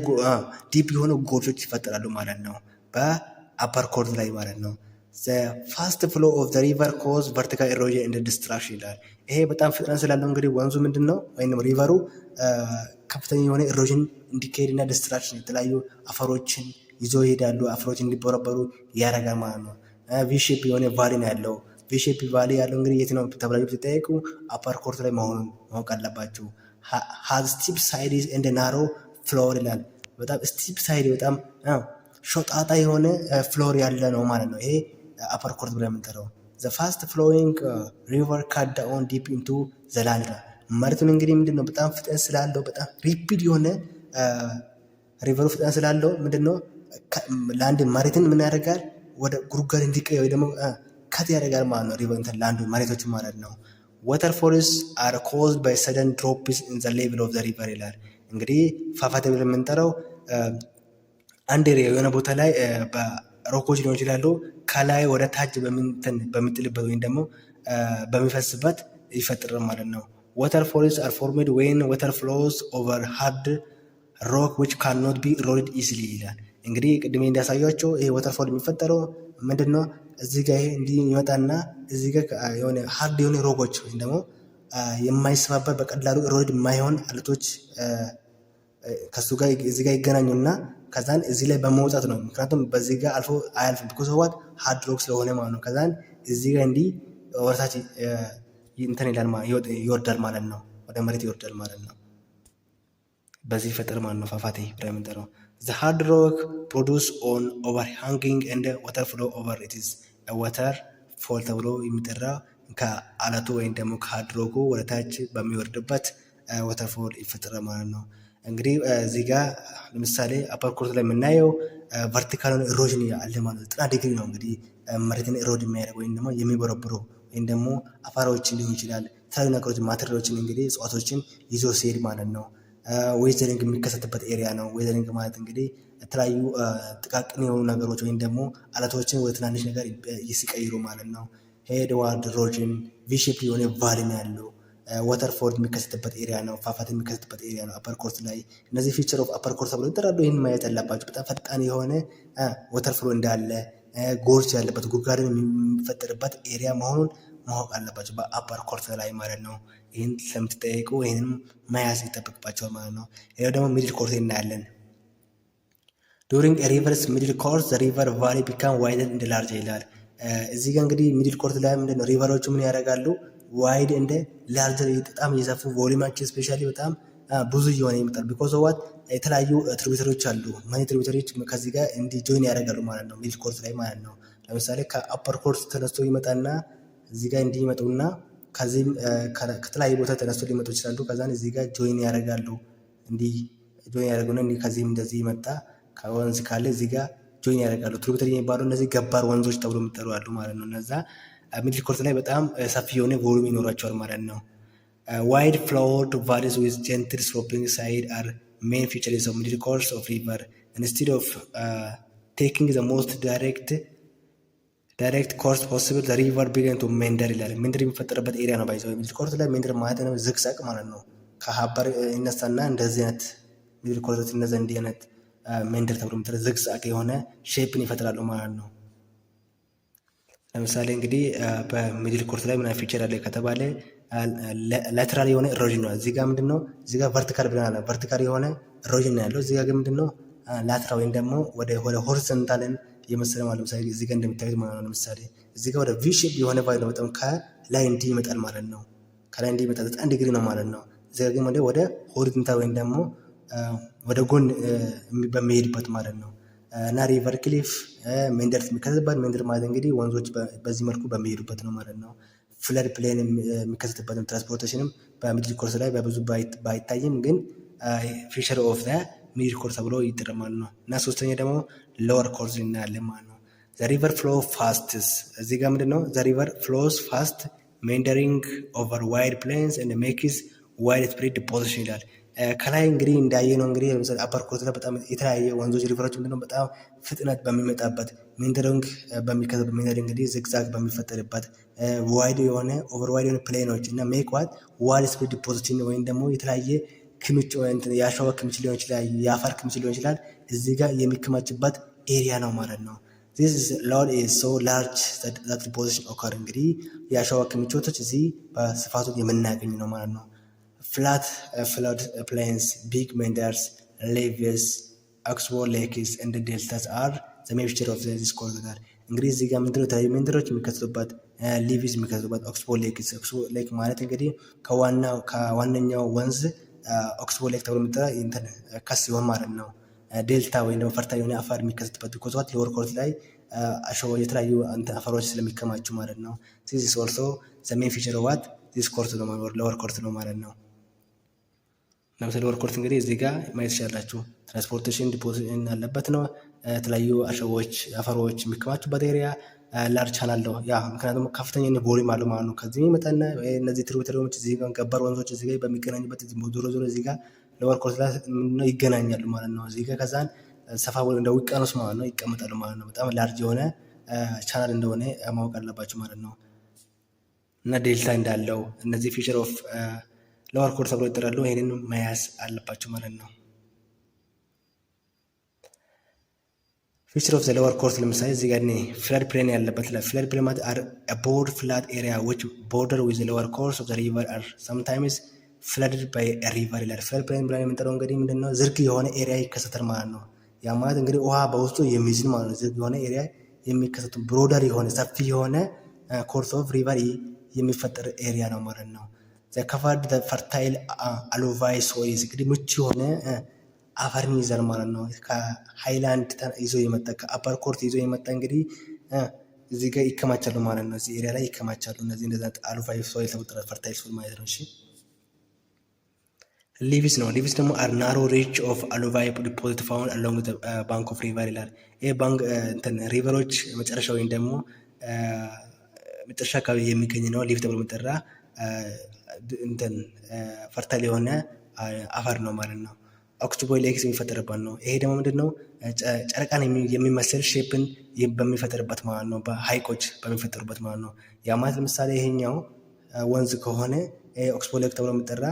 ዲፕ የሆኑ ጎርጆች ይፈጠራሉ ማለት ነው በአፐር ኮርስ ላይ ማለት ነው። the fast flow of the river cause vertical erosion and destruction ይላል። ይሄ በጣም ፍጥነት ስላለው እንግዲህ ወንዙ ምንድነው ወይም ሪቨሩ ከፍተኛ የሆነ ኢሮዥን እንዲካሄድ እና ዲስትራክሽን የተለያዩ አፈሮችን ይዞ ይሄዳሉ። አፈሮች እንዲቦረበሩ ያደርጋል ማለት ነው። ቪሼፕ የሆነ ቫሊ ነው ያለው። ቪሼፕ ቫሊ ያለው እንግዲህ የት ነው ተብላችሁ ብትጠይቁ አፐር ኮርስ ላይ መሆኑን ማወቅ አለባችሁ። has steep sides and narrow floor ይላል። በጣም ስቲፕ ሳይድ በጣም ሾጣጣ የሆነ ፍሎር ያለ ነው ማለት ነው። ይሄ አፐር ኮርስ ብለን የምንጠራው the fast flowing river cut down deep into the land መሬቱን እንግዲህ ምንድነው በጣም ፍጥነት ስላለው በጣም ሪፒድ የሆነ ሪቨሩ ፍጥነት ስላለው ምንድነው ላንድ መሬትን ምን ያደርጋል ወደ ጉድጓድ እንዲቀይ ወይ ደግሞ ከት ያደርጋል ማለት ነው። ሪቨር እንትን ላንድ መሬቶች ማለት ነው። waterfalls are caused by sudden drops in the level of the river ይላል። እንግዲህ ፏፏቴ ብለን የምንጠራው አንድ የሆነ ቦታ ላይ በሮኮች ሊሆን ይችላሉ ከላይ ወደ ታች በምትልበት ወይም ደግሞ በሚፈስበት ይፈጥራል ማለት ነው። waterfalls are formed when water flows over hard rock which cannot be eroded easily ይላል። እንግዲህ ቅድሜ እንዳሳያቸው ይሄ waterfall የሚፈጠረው ምንድነው እዚህ ጋር ይሄ እንዲህ ይመጣና እዚህ ጋር የሆነ ሃርድ የሆነ ሮኮች ወይም ደግሞ የማይሰባበር በቀላሉ ኢሮድ የማይሆን አለቶች ከሱ ጋር እዚህ ጋር ይገናኙና ከዛን እዚህ ላይ በመውጣት ነው። ምክንያቱም በዚህ ጋር አልፎ አያልፍም because of what ሃርድ ሮክ ስለሆነ ማለት ነው። ከዛን እዚህ ጋር እንዲህ ወርታች እንትን ይላል ይወርዳል ማለት ነው። ወደ መሬት ይወርዳል ማለት ነው። በዚህ ይፈጠር ማለት ነው ፏፏቴ ብለን የምንጠራው the hard rock produce on overhanging and water flow over it is a water fall ተብሎ የሚጠራ ከአለቱ ወይም ደግሞ ከሃርድ ሮኩ ወደ ታች በሚወርድበት water fall ይፈጠራል ማለት ነው። እንግዲህ እዚህ ጋር ለምሳሌ አፐር ኮርስ ላይ የምናየው ቨርቲካል ኢሮዥን አለ ማለት ነው። 90 ዲግሪ ነው እንግዲህ መሬትን ኢሮድ የሚያደርግ ወይም ደግሞ የሚቦረብሩ ወይም ደግሞ አፈሮችን ሊሆን ይችላል የተለያዩ ነገሮች ማቴሪያሎችን እንግዲህ እጽዋቶችን ይዞ ሲሄድ ማለት ነው። ዌዘሪንግ የሚከሰትበት ኤሪያ ነው። ዌዘሪንግ ማለት እንግዲህ የተለያዩ ጥቃቅን የሆኑ ነገሮች ወይም ደግሞ አለቶችን ወደ ትናንሽ ነገር ሲቀይሩ ማለት ነው። ሄድዋርድ ኢሮዥን ቪሼፕ የሆነ ቫሊ ነው ያለው። ወተርፎል የሚከሰትበት ኤሪያ ነው። ፏፏቴ የሚከሰትበት ኤሪያ ነው አፐር ኮርስ ላይ። እነዚህ ፊቸር ኦፍ አፐር ኮርስ ተብሎ ይጠራሉ። ይህን ማየት ያለባቸው በጣም ፈጣን የሆነ ወተርፍሎ እንዳለ ጎርጅ ያለበት ጉድጓድን የሚፈጠርበት ኤሪያ መሆኑን ማወቅ አለባቸው በአፐር ኮርስ ላይ ማለት ነው። ይህን ስለምትጠየቁ ይህንም መያዝ ይጠበቅባቸዋል ማለት ነው። ሌላው ደግሞ ሚድል ኮርስ እናያለን። ዱሪንግ ሪቨርስ ሚድል ኮርስ ሪቨር ቫሊ ቢካም ዋይደር እንደ ላርጅ ይላል። እዚህ ጋር እንግዲህ ሚድል ኮርስ ላይ ምንድነው ሪቨሮቹ ምን ያደርጋሉ ዋይድ እንደ ላርጀር በጣም እየሰፉ ቮሊማቸው ስፔሻሊ በጣም ብዙ እየሆነ ይመጣል። ቢኮዝ ዋት የተለያዩ ትሪቢዩተሪዎች አሉ። ማኒ ትሪቢዩተሪዎች ከዚህ ጋር እንዲ ጆይን ያደርጋሉ ማለት ነው ሚድል ኮርስ ላይ ማለት ነው። ለምሳሌ ከአፐር ኮርስ ተነስቶ ይመጣና እዚህ ጋር እንዲህ ይመጡና ከዚህም ከተለያዩ ቦታ ተነስቶ ሊመጡ ይችላሉ። ከዛን እዚህ ጋር ጆይን ያደርጋሉ። እንዲህ ጆይን ያደርጉና እንዲህ ከዚህም እንደዚህ ይመጣ ከወንዝ ካለ እዚህ ጋር ጆይን ያደርጋሉ። ትሪቢዩተሪ የሚባሉ እነዚህ ገባር ወንዞች ተብሎ የሚጠሩ አሉ ማለት ነው። እነዛ ሚድል ኮርስ ላይ በጣም ሰፊ የሆነ ቮሉም ይኖራቸዋል ማለት ነው። ዋይድ ፍሎውድ ቫሊስ ዊዝ ጀንትል ስሎፒንግ ሳይድ አር ሜን ፊቸርስ ኦፍ ሚድል ኮርስ ኦፍ ሪቨር ኢንስቴድ ኦፍ ቴኪንግ ዘ ሞስት ዳይሬክት ኮርስ ፖሲብል ዘ ሪቨር ቢገን ቱ ሜንደር ይላል። ሜንደር የሚፈጠርበት ኤሪያ ነው። ባይዘው ሚድል ኮርስ ላይ ሜንደር ማለት ነው ዝግዛቅ ማለት ነው። ከሀበር ይነሳና እንደዚህ አይነት ሚድል ኮርሶች እነዚህ እንዲህ አይነት ሜንደር ተብሎ የሚጠራ ዝግዛግ የሆነ ሼፕን ይፈጥራሉ ማለት ነው። ለምሳሌ እንግዲህ በሚድል ኮርስ ላይ ምን ፊቸር አለ ከተባለ ላተራል የሆነ ኢሮዥን ነው። እዚህ ጋር ምንድነው እዚህ ጋር ቨርቲካል ብለናል። ቨርቲካል የሆነ ኢሮዥን ነው ያለው። እዚህ ጋር ግን ምንድነው ላተራል ወይም ደግሞ ወደ ሆሪዞንታልን የመሰለ ማለት ለምሳሌ እዚህ ጋር እንደምታዩት ማለት ነው። ለምሳሌ እዚህ ጋር ወደ ቪ ሼፕ የሆነ ቫይ ነው በጣም ከላይ እንዲህ ይመጣል ማለት ነው። ከላይ እንዲህ ይመጣል 90 ዲግሪ ነው ማለት ነው። እዚህ ጋር ግን ወደ ሆሪዞንታል ወይም ደግሞ ወደ ጎን በሚሄድበት ማለት ነው። እና ሪቨር ክሊፍ ሜንደር የሚከሰትበት ሜንደር ማለት እንግዲህ ወንዞች በዚህ መልኩ በሚሄዱበት ነው ማለት ነው። ፍለድ ፕሌን የሚከሰትበትም ትራንስፖርቴሽንም በሚድል ኮርስ ላይ በብዙ ባይታይም ግን ፊቸር ኦፍ ሚድል ኮርስ ተብሎ ይጠራል ማለት ነው። እና ሶስተኛ ደግሞ ሎወር ኮርስ እናያለን ማለት ነው። ዘ ሪቨር ፍሎ ፋስትስ እዚህ ጋር ምንድን ነው ዘ ሪቨር ፍሎስ ፋስት ሜንደሪንግ ኦቨር ዋይድ ፕሌንስ ኤንድ ሜክስ ዋይድ ስፕሬድ ዲፖዚሽን ይላል። ከላይ እንግዲህ እንዳየ ነው እንግዲህ ለምሳሌ አፐር ኮርስ ላይ በጣም የተለያየ ወንዞች ሪቨሮች ምንድነው በጣም ፍጥነት በሚመጣበት ሜንደሪንግ በሚከሰትበት ሜንደሪንግ እንግዲህ ዝግዛግ በሚፈጠርበት ዋይድ የሆነ ኦቨር ዋይድ የሆነ ፕሌኖች እና ሜክ ዋት ዋይድ ስፕሬድ ዲፖዚሽን ወይም ደግሞ የተለያየ ክምች የአሸዋ ክምች ሊሆን ይችላል፣ የአፈር ክምች ሊሆን ይችላል። እዚህ ጋር የሚከማችበት ኤሪያ ነው ማለት ነው። this is lot is so large that deposition occur እንግዲህ የአሸዋ ክምችቶች እዚህ በስፋቱ የምናገኝ ነው ማለት ነው። ፍላት ፍሎድ ፕሌንስ ቢግ ሜንደርስ ሌቪስ ኦክስቦርድ ሌክስ እንደ ዴልታስ አር ዘ ሜን ፊቸር ኦፍ ዚስ ኮርስ ጋር እንግዲህ እዚህ ጋር ምንድነው የተለያዩ ሜንደሮች የሚከሰቱበት ሊቪስ የሚከሰቱበት ኦክስቦርድ ሌክስ ኦክስቦርድ ሌክ ማለት እንግዲህ ከዋነኛው ወንዝ ኦክስቦርድ ሌክ ተብሎ የሚጠራ እንትን ከስ ሲሆን ማለት ነው። ዴልታ ወይም ደግሞ ፈርታ የሆነ አፈር የሚከሰትበት ቢኮዝ ሎወር ኮርስ ላይ አሸዋ የተለያዩ አፈሮች ስለሚከማቹ ማለት ነው። ዚስ ኢዝ ኦልሶ ዘ ሜን ፊቸር ኦፍ ዋት ዚስ ኮርስ ነው ማለት ሎወር ኮርስ ነው ማለት ነው። ለምሳሌ ሎወር ኮርስ እንግዲህ እዚህ ጋር ማየት ይችላላችሁ። ትራንስፖርቴሽን ዲፖዚሽን ያለበት ነው። የተለያዩ አሸዋዎች አፈሮች የሚከማቹበት ኤሪያ ላርጅ ቻናል ነው። ያ ምክንያቱም ከፍተኛ ቮሊዩም አለው ማለት ነው። ከዚህ መጠን እነዚህ ትሪቢዩተሪዎች እዚህ ጋር ገባር ወንዞች እዚህ ጋር በሚገናኙበት ዞሮ ዞሮ እዚህ ጋር ሎወር ኮርስ ላይ ምንድነው ይገናኛሉ ማለት ነው። እዚህ ጋር ከዛን ሰፋ ብሎ እንደ ውቅያኖስ ማለት ነው ይቀመጣሉ ማለት ነው። በጣም ላርጅ የሆነ ቻናል እንደሆነ ማወቅ አለባቸው ማለት ነው። እና ዴልታ እንዳለው እነዚህ ፊቸር ኦፍ ሎወር ኮርስ ተብሎ ይጠራሉ። ይሄንን መያዝ አለባቸው ማለት ነው። ፊቸር ኦፍ ዘ ሎወር ኮርስ ለምሳሌ እዚህ ጋር ፍላድ ፕሌን ያለበት ፍላድ ፕሌን ማለት አር ቦርድ ፍላት ኤሪያ ዊች ቦርደር ዊዝ ዘ ሎወር ኮርስ ኦፍ ዘ ሪቨር አር ሰምታይምስ ፍለድድ ባይ ሪቨር ይላል። ፍላድ ፕሌን ብለን የምንጠራው እንግዲህ ምንድነው ዝርግ የሆነ ኤሪያ ይከሰታል ማለት ነው። ያ ማለት እንግዲህ ውሃ በውስጡ የሚይዝን ማለት ነው። ዝርግ የሆነ ኤሪያ የሚከሰቱ ብሮደር የሆነ ሰፊ የሆነ ኮርስ ኦፍ ሪቨር የሚፈጠር ኤሪያ ነው ማለት ነው። ዘ ከቨርድ ዘ ፈርታይል አሉቫይ ሶይልስ እንግዲህ ምቹ የሆነ አፈርን ይዘል ማለት ነው። ከሃይላንድ ይዞ የመጣ ከአፐር ኮርስ ይዞ የመጣ እንግዲህ እዚህ ጋር ይከማቻሉ ማለት ነው። እዚህ ኤሪያ ላይ ይከማቻሉ። እነዚህ እንደዛ አሉቫይ ሶይል ተብሎ ፈርታይል ሶይል ማለት ነው። እሺ ሊቪስ ነው። ሊቪስ ደግሞ አር ናሮ ሪች ኦፍ አሉቫይ ዲፖዚት ፋውንድ አሎንግ ዘ ባንክ ኦፍ ሪቨር ይላል። ይሄ ባንክ እንትን ሪቨሮች መጨረሻ ወይም ደግሞ መጨረሻ አካባቢ የሚገኝ ነው። ሊቭ ተብሎ የሚጠራ እንትን ፈርታይል የሆነ አፈር ነው ማለት ነው። ኦክስቦርድ ሌክስ የሚፈጠርበት ነው። ይሄ ደግሞ ምንድነው ጨረቃን የሚመስል ሼፕን በሚፈጠርበት ማለት ነው። በሀይቆች በሚፈጠሩበት ማለት ነው። ያ ማለት ለምሳሌ ይሄኛው ወንዝ ከሆነ ኦክስቦርድ ሌክ ተብሎ የሚጠራ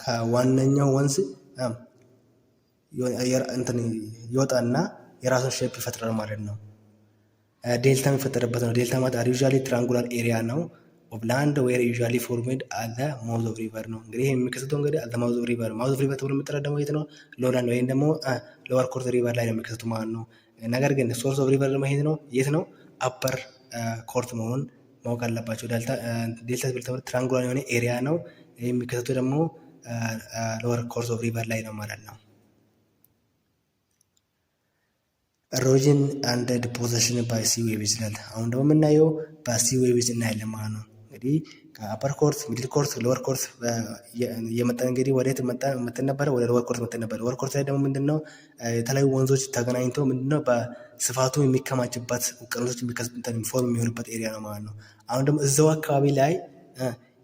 ከዋነኛው ወንዝ እንትን ይወጣና የራሱን ሼፕ ይፈጥራል ማለት ነው። ዴልታ የሚፈጠርበት ነው። ዴልታ ማለት ዩዥዋሊ ትራንጉላር ኤሪያ ነው ኦፍ ላንድ ዌር ዩዥዋሊ ፎርሜድ አት ዘ ማውዝ ኦፍ ሪቨር ነው። እንግዲህ ይሄ የሚከሰተው እንግዲህ አት ዘ ማውዝ ኦፍ ሪቨር ማውዝ ኦፍ ሪቨር ተብሎ የሚጠራው ደግሞ የት ነው? ሎላንድ ወይም ደግሞ ሎወር ኮርስ ሪቨር ላይ ነው የሚከሰተው ማለት ነው። ነገር ግን ሶርስ ኦፍ ሪቨር ደግሞ የት ነው? አፐር ኮርስ መሆኑን ማወቅ አለባቸው። ዴልታ ተብሎ ትራንጉላር የሆነ ኤሪያ ነው። የሚከሰተው ደግሞ ሎወር ኮርስ ኦፍ ሪቨር ላይ ነው ማለት ነው። ኢሮዥን አንድ ዲፖዚሽን ባይ ሲ ዌቭስ ይላል። አሁን ደግሞ የምናየው በሲ ዌቭስ እናያለን ማለት ነው። እንግዲህ ከአፐር ኮርስ ሚድል ኮርስ ሎወር ኮርስ እየመጣን እንግዲህ ወዴት መተን ነበረ? ወደ ሎወር ኮርስ መተን ነበረ። ሎወር ኮርስ ላይ ደግሞ ምንድነው የተለያዩ ወንዞች ተገናኝተው ምንድነው በስፋቱ የሚከማችበት ውቅያኖሶች ፎርም የሚሆኑበት ኤሪያ ነው ማለት ነው። አሁን ደግሞ እዛው አካባቢ ላይ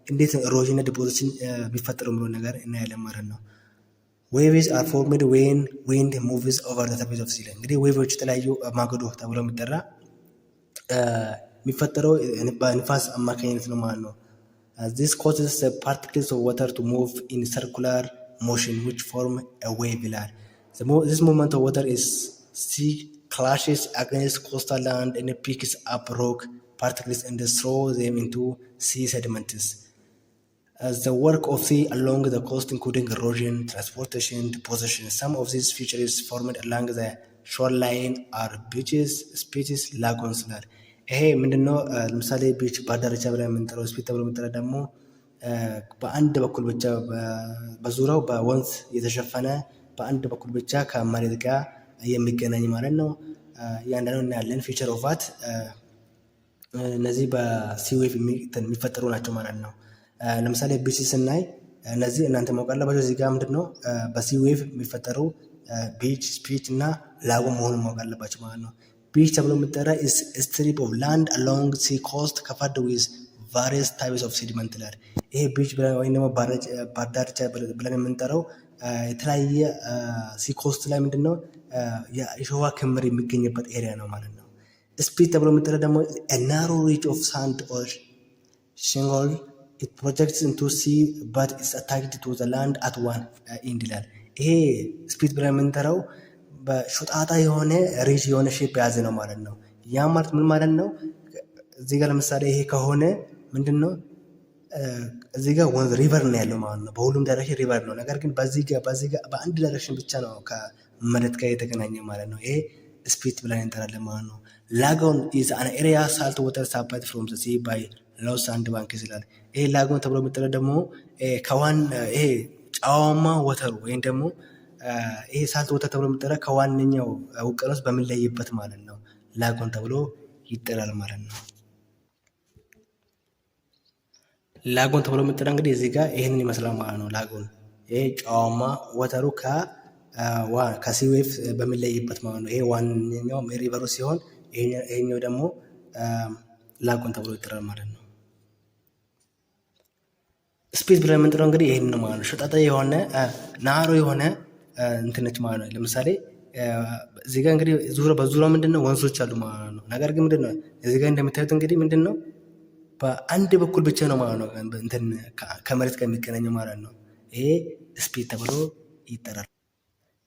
እንዴት ኢሮዥን ዲፖዚሽን የሚፈጠረው የሚለው ነገር እናያለን ማለት ነው። ዌቭስ አር ፎርምድ ዌን ዊንድ ሙቭስ ኦቨር ዘ ሰርፌስ ኦፍ ሲ ላይ እንግዲህ ዌቮች የተለያዩ ማገዶ ተብሎ የሚጠራ የሚፈጠረው በንፋስ አማካኝነት ነው ማለት ነው። ዚስ ኮዝስ ፓርቲክልስ ኦፍ ዋተር ቱ ሙቭ ኢን ሰርኩላር ሞሽን ዊች ፎርም ዌቭ ይላል። This movement of water is sea clashes against coastal land and picks up rock particles and throws them into sea sediments. As the work of sea along the coast, including erosion, transportation, deposition. Some of these features formed along the shoreline are beaches, species, lagoons. ይሄ ምንድነው? ለምሳሌ ቢች ባዳርቻ ብለን የምንጠራው ስፒት ተብሎ የምንጠራው ደግሞ በአንድ በኩል ብቻ በዙሪያው በወንዝ የተሸፈነ በአንድ በኩል ብቻ ከመሬት ጋር የሚገናኝ ማለት ነው። እያንዳንዱ እናያለን። ፊቸር ኦፍ ዋት እነዚህ በሲዌቭ የሚፈጠሩ ናቸው ማለት ነው። ለምሳሌ ቢች ስናይ እነዚህ እናንተ ማወቅ አለባቸው። እዚህ ጋር ምንድነው በሲዌቭ የሚፈጠሩ ቢች፣ ስፒች እና ላጎ መሆኑን ማወቅ አለባቸው ማለት ነው። ቢች ተብሎ የሚጠራ ስትሪፕ ኦፍ ላንድ አሎንግ ሲ ኮስት ከቨርድ ዊዝ ቫሪየስ ታይፕስ ኦፍ ሴዲመንት ይላል። ይሄ ቢች ወይም ደግሞ ባዳርቻ ብለን የምንጠራው የተለያየ ሲ ኮስት ላይ ምንድነው የአሸዋ ክምር የሚገኝበት ኤሪያ ነው ማለት ነው። ስፒት ተብሎ የሚጠራ ደግሞ ናሮ ሪች ኦፍ ሳንድ ኦር ሽንግል it projects into sea but is attached to the land at one end ይላል። ይሄ ስፒት ብለን የምንጠራው በሾጣጣ የሆነ ሪጅ የሆነ ሼፕ የያዘ ነው ማለት ነው። ያ ማለት ምን ማለት ነው? እዚህ ጋር ለምሳሌ ይሄ ከሆነ ምንድነው እዚህ ጋር ወንዝ ሪቨር ነው ያለው ማለት ነው። በሁሉም ዳይሬክሽን ሪቨር ነው። ነገር ግን በዚህ ጋር በአንድ ዳይሬክሽን ብቻ ነው ከመሬት ጋር የተገናኘ ማለት ነው። ይሄ ስፒት ብለን እንጠራለን ማለት ነው። ላጎን is an area salt water supplied from the sea by low sand banks ይላል። ይሄ ላጎን ተብሎ የሚጠራው ደግሞ ይሄ ጨዋማ ወተሩ ወይም ደግሞ ይሄ ሳልት ወተር ተብሎ የሚጠራው ከዋነኛው ውቅያኖስ በሚለይበት ማለት ነው ላጎን ተብሎ ይጠራል ማለት ነው። ላጎን ተብሎ የሚጠራ እንግዲህ እዚህ ጋር ይሄንን ይመስላል ማለት ነው። ላጎን ይሄ ጨዋማ ወተሩ ከሲዌቭ በሚለይበት ማለት ነው። ይሄ ዋነኛው ሪቨሩ ሲሆን ይሄኛው ደግሞ ላጎን ተብሎ ይጠራል ማለት ነው። ስፒት ብለን የምንጠራው እንግዲህ ይሄን ነው ማለት ነው። ሾጣጣ የሆነ ናሮ የሆነ እንትነች ማለት ነው። ለምሳሌ እዚህ ጋር እንግዲህ በዙሪያው ምንድነው ወንዞች አሉ ማለት ነው። ነገር ግን ምንድነው እዚህ ጋር እንደምታዩት እንግዲህ ምንድነው በአንድ በኩል ብቻ ነው ማለት ነው እንትን ከመሬት ጋር የሚገናኘው ማለት ነው። ይሄ ስፒት ተብሎ ይጠራል።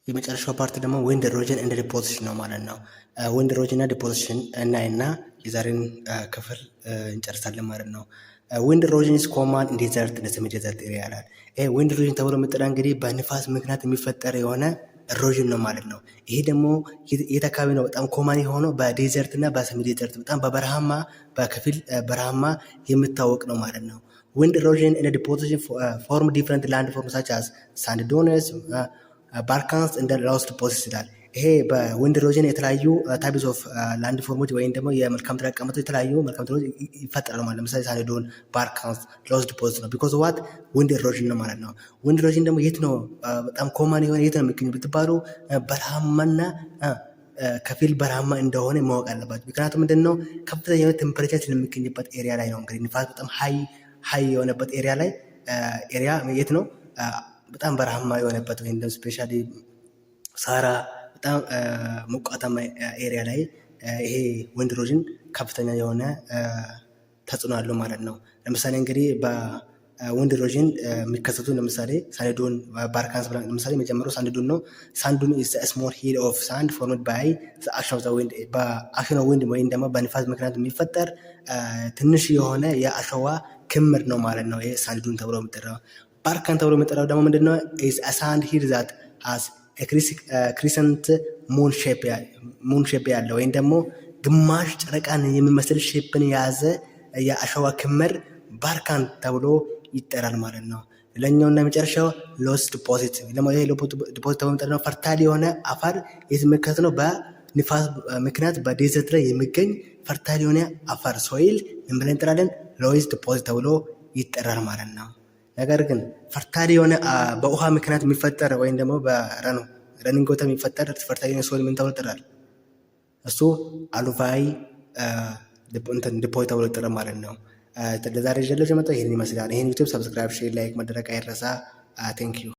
የመጨረሻው ፓርት ደግሞ ዊንድ ኢሮዥን ኤንድ ዲፖዚሽን ነው ማለት ነው። ዊንድ ኢሮዥን እና ዲፖዚሽን እናይና የዛሬን ክፍል እንጨርሳለን ማለት ነው። ዊንድ ኢሮዥን ኢዝ ኮመን ኢን ዴዘርት እና ሰሚ ዴዘርት ኤሪያ ይላል። ይሄ ዊንድ ኢሮዥን ተብሎ የሚጠራ እንግዲህ በንፋስ ምክንያት የሚፈጠር የሆነ ኢሮዥን ነው ማለት ነው። ይሄ ደግሞ የት አካባቢ ነው በጣም ኮመን የሆነው? በዴዘርት እና በሰሚ ዴዘርት በጣም በበረሃማ በከፊል በረሃማ የሚታወቅ ነው ማለት ነው። ዊንድ ኢሮዥን ኤንድ ዲፖዚሽን ፎርም ዲፍረንት ላንድ ፎርም ሳች አዝ ሳንድ ዱንስ ባርካንስ እንደ ላውስ ዲፖዚት ይላል። ይሄ በዊንድ ኢሮዥን የተለያዩ ታይፕስ ኦፍ ላንድ ፎርሞች ወይም ደግሞ የመልካም ምድር አቀማመጦች የተለያዩ መልካም ምድሮች ይፈጠራሉ ማለት ለምሳሌ ሳንድ ዱን፣ ባርካንስ፣ ላውስ ዲፖዚት ነው። ቢኮዝ ዋት ዊንድ ኢሮዥን ነው ማለት ነው። ዊንድ ኢሮዥን ደግሞ የት ነው በጣም ኮመን የሆነ የት ነው የሚገኘው ብትባሉ በረሃማና ከፊል በረሃማ እንደሆነ ማወቅ አለባቸው። ምክንያቱም ምንድነው ከፍተኛ የሆነ ቴምፐሬቸር ስለሚገኝበት ኤሪያ ላይ ነው። እንግዲህ ንፋስ በጣም ሀይ የሆነበት ኤሪያ ላይ ኤሪያ የት ነው በጣም በረሃማ የሆነበት ወይም ደግሞ ስፔሻሊ ሳራ በጣም ሞቃታማ ኤሪያ ላይ ይሄ ዊንድ ኢሮዥን ከፍተኛ የሆነ ተጽዕኖ አለው ማለት ነው። ለምሳሌ እንግዲህ በዊንድ ኢሮዥን የሚከሰቱ ለምሳሌ ሳንዱን፣ ባርካንስ ለምሳሌ መጀመሪያው ሳንዱን ነው። ሳንዱን ኢዝ ስሞል ሂል ኦፍ ሳንድ ፎርምድ ባይ አክሽን ኦፍ ዘ ዊንድ በአክሽን ኦፍ ዊንድ ወይም ደግሞ በንፋስ ምክንያት የሚፈጠር ትንሽ የሆነ የአሸዋ ክምር ነው ማለት ነው። ይሄ ሳንዱን ተብሎ የሚጠራው። ባርካን ተብሎ የሚጠራው ደግሞ ምንድነው? ኢዝ አ ሳንድ ሂል ዛት ሃዝ ክሪሰንት ሙን ሼፕ ያለው ወይም ደግሞ ግማሽ ጨረቃን የሚመስል ሼፕን የያዘ የአሸዋ ክምር ባርካን ተብሎ ይጠራል ማለት ነው። ሌላኛውና የመጨረሻው ሎስ ዲፖዚት ይሄ ዲፖዚት ተብሎ የሚጠራው ፈርታይል የሆነ አፈር የሚከሰት ነው። በንፋስ ምክንያት በዴዘርት ላይ የሚገኝ ፈርታይል የሆነ አፈር ሶይል ምን ብለን እንጠራለን? ሎስ ዲፖዚት ተብሎ ይጠራል ማለት ነው። ነገር ግን ፈርታይል የሆነ በውሃ ምክንያት የሚፈጠር ወይም ደግሞ በረኒንግ ወተር የሚፈጠር ፈርታይል የሆነ ሶይል ምን ተብሎ ይጠራል? እሱ አሉቫይ ዲፖዚት ተብሎ ይጠራል ማለት ነው። ለዛሬ ይዤላችሁ የመጣሁት ይሄንን ይመስላል። ይሄን ዩቲዩብ ሰብስክራይብ፣ ሼር፣ ላይክ መደረግ አይረሳ። ቴንክ ዩ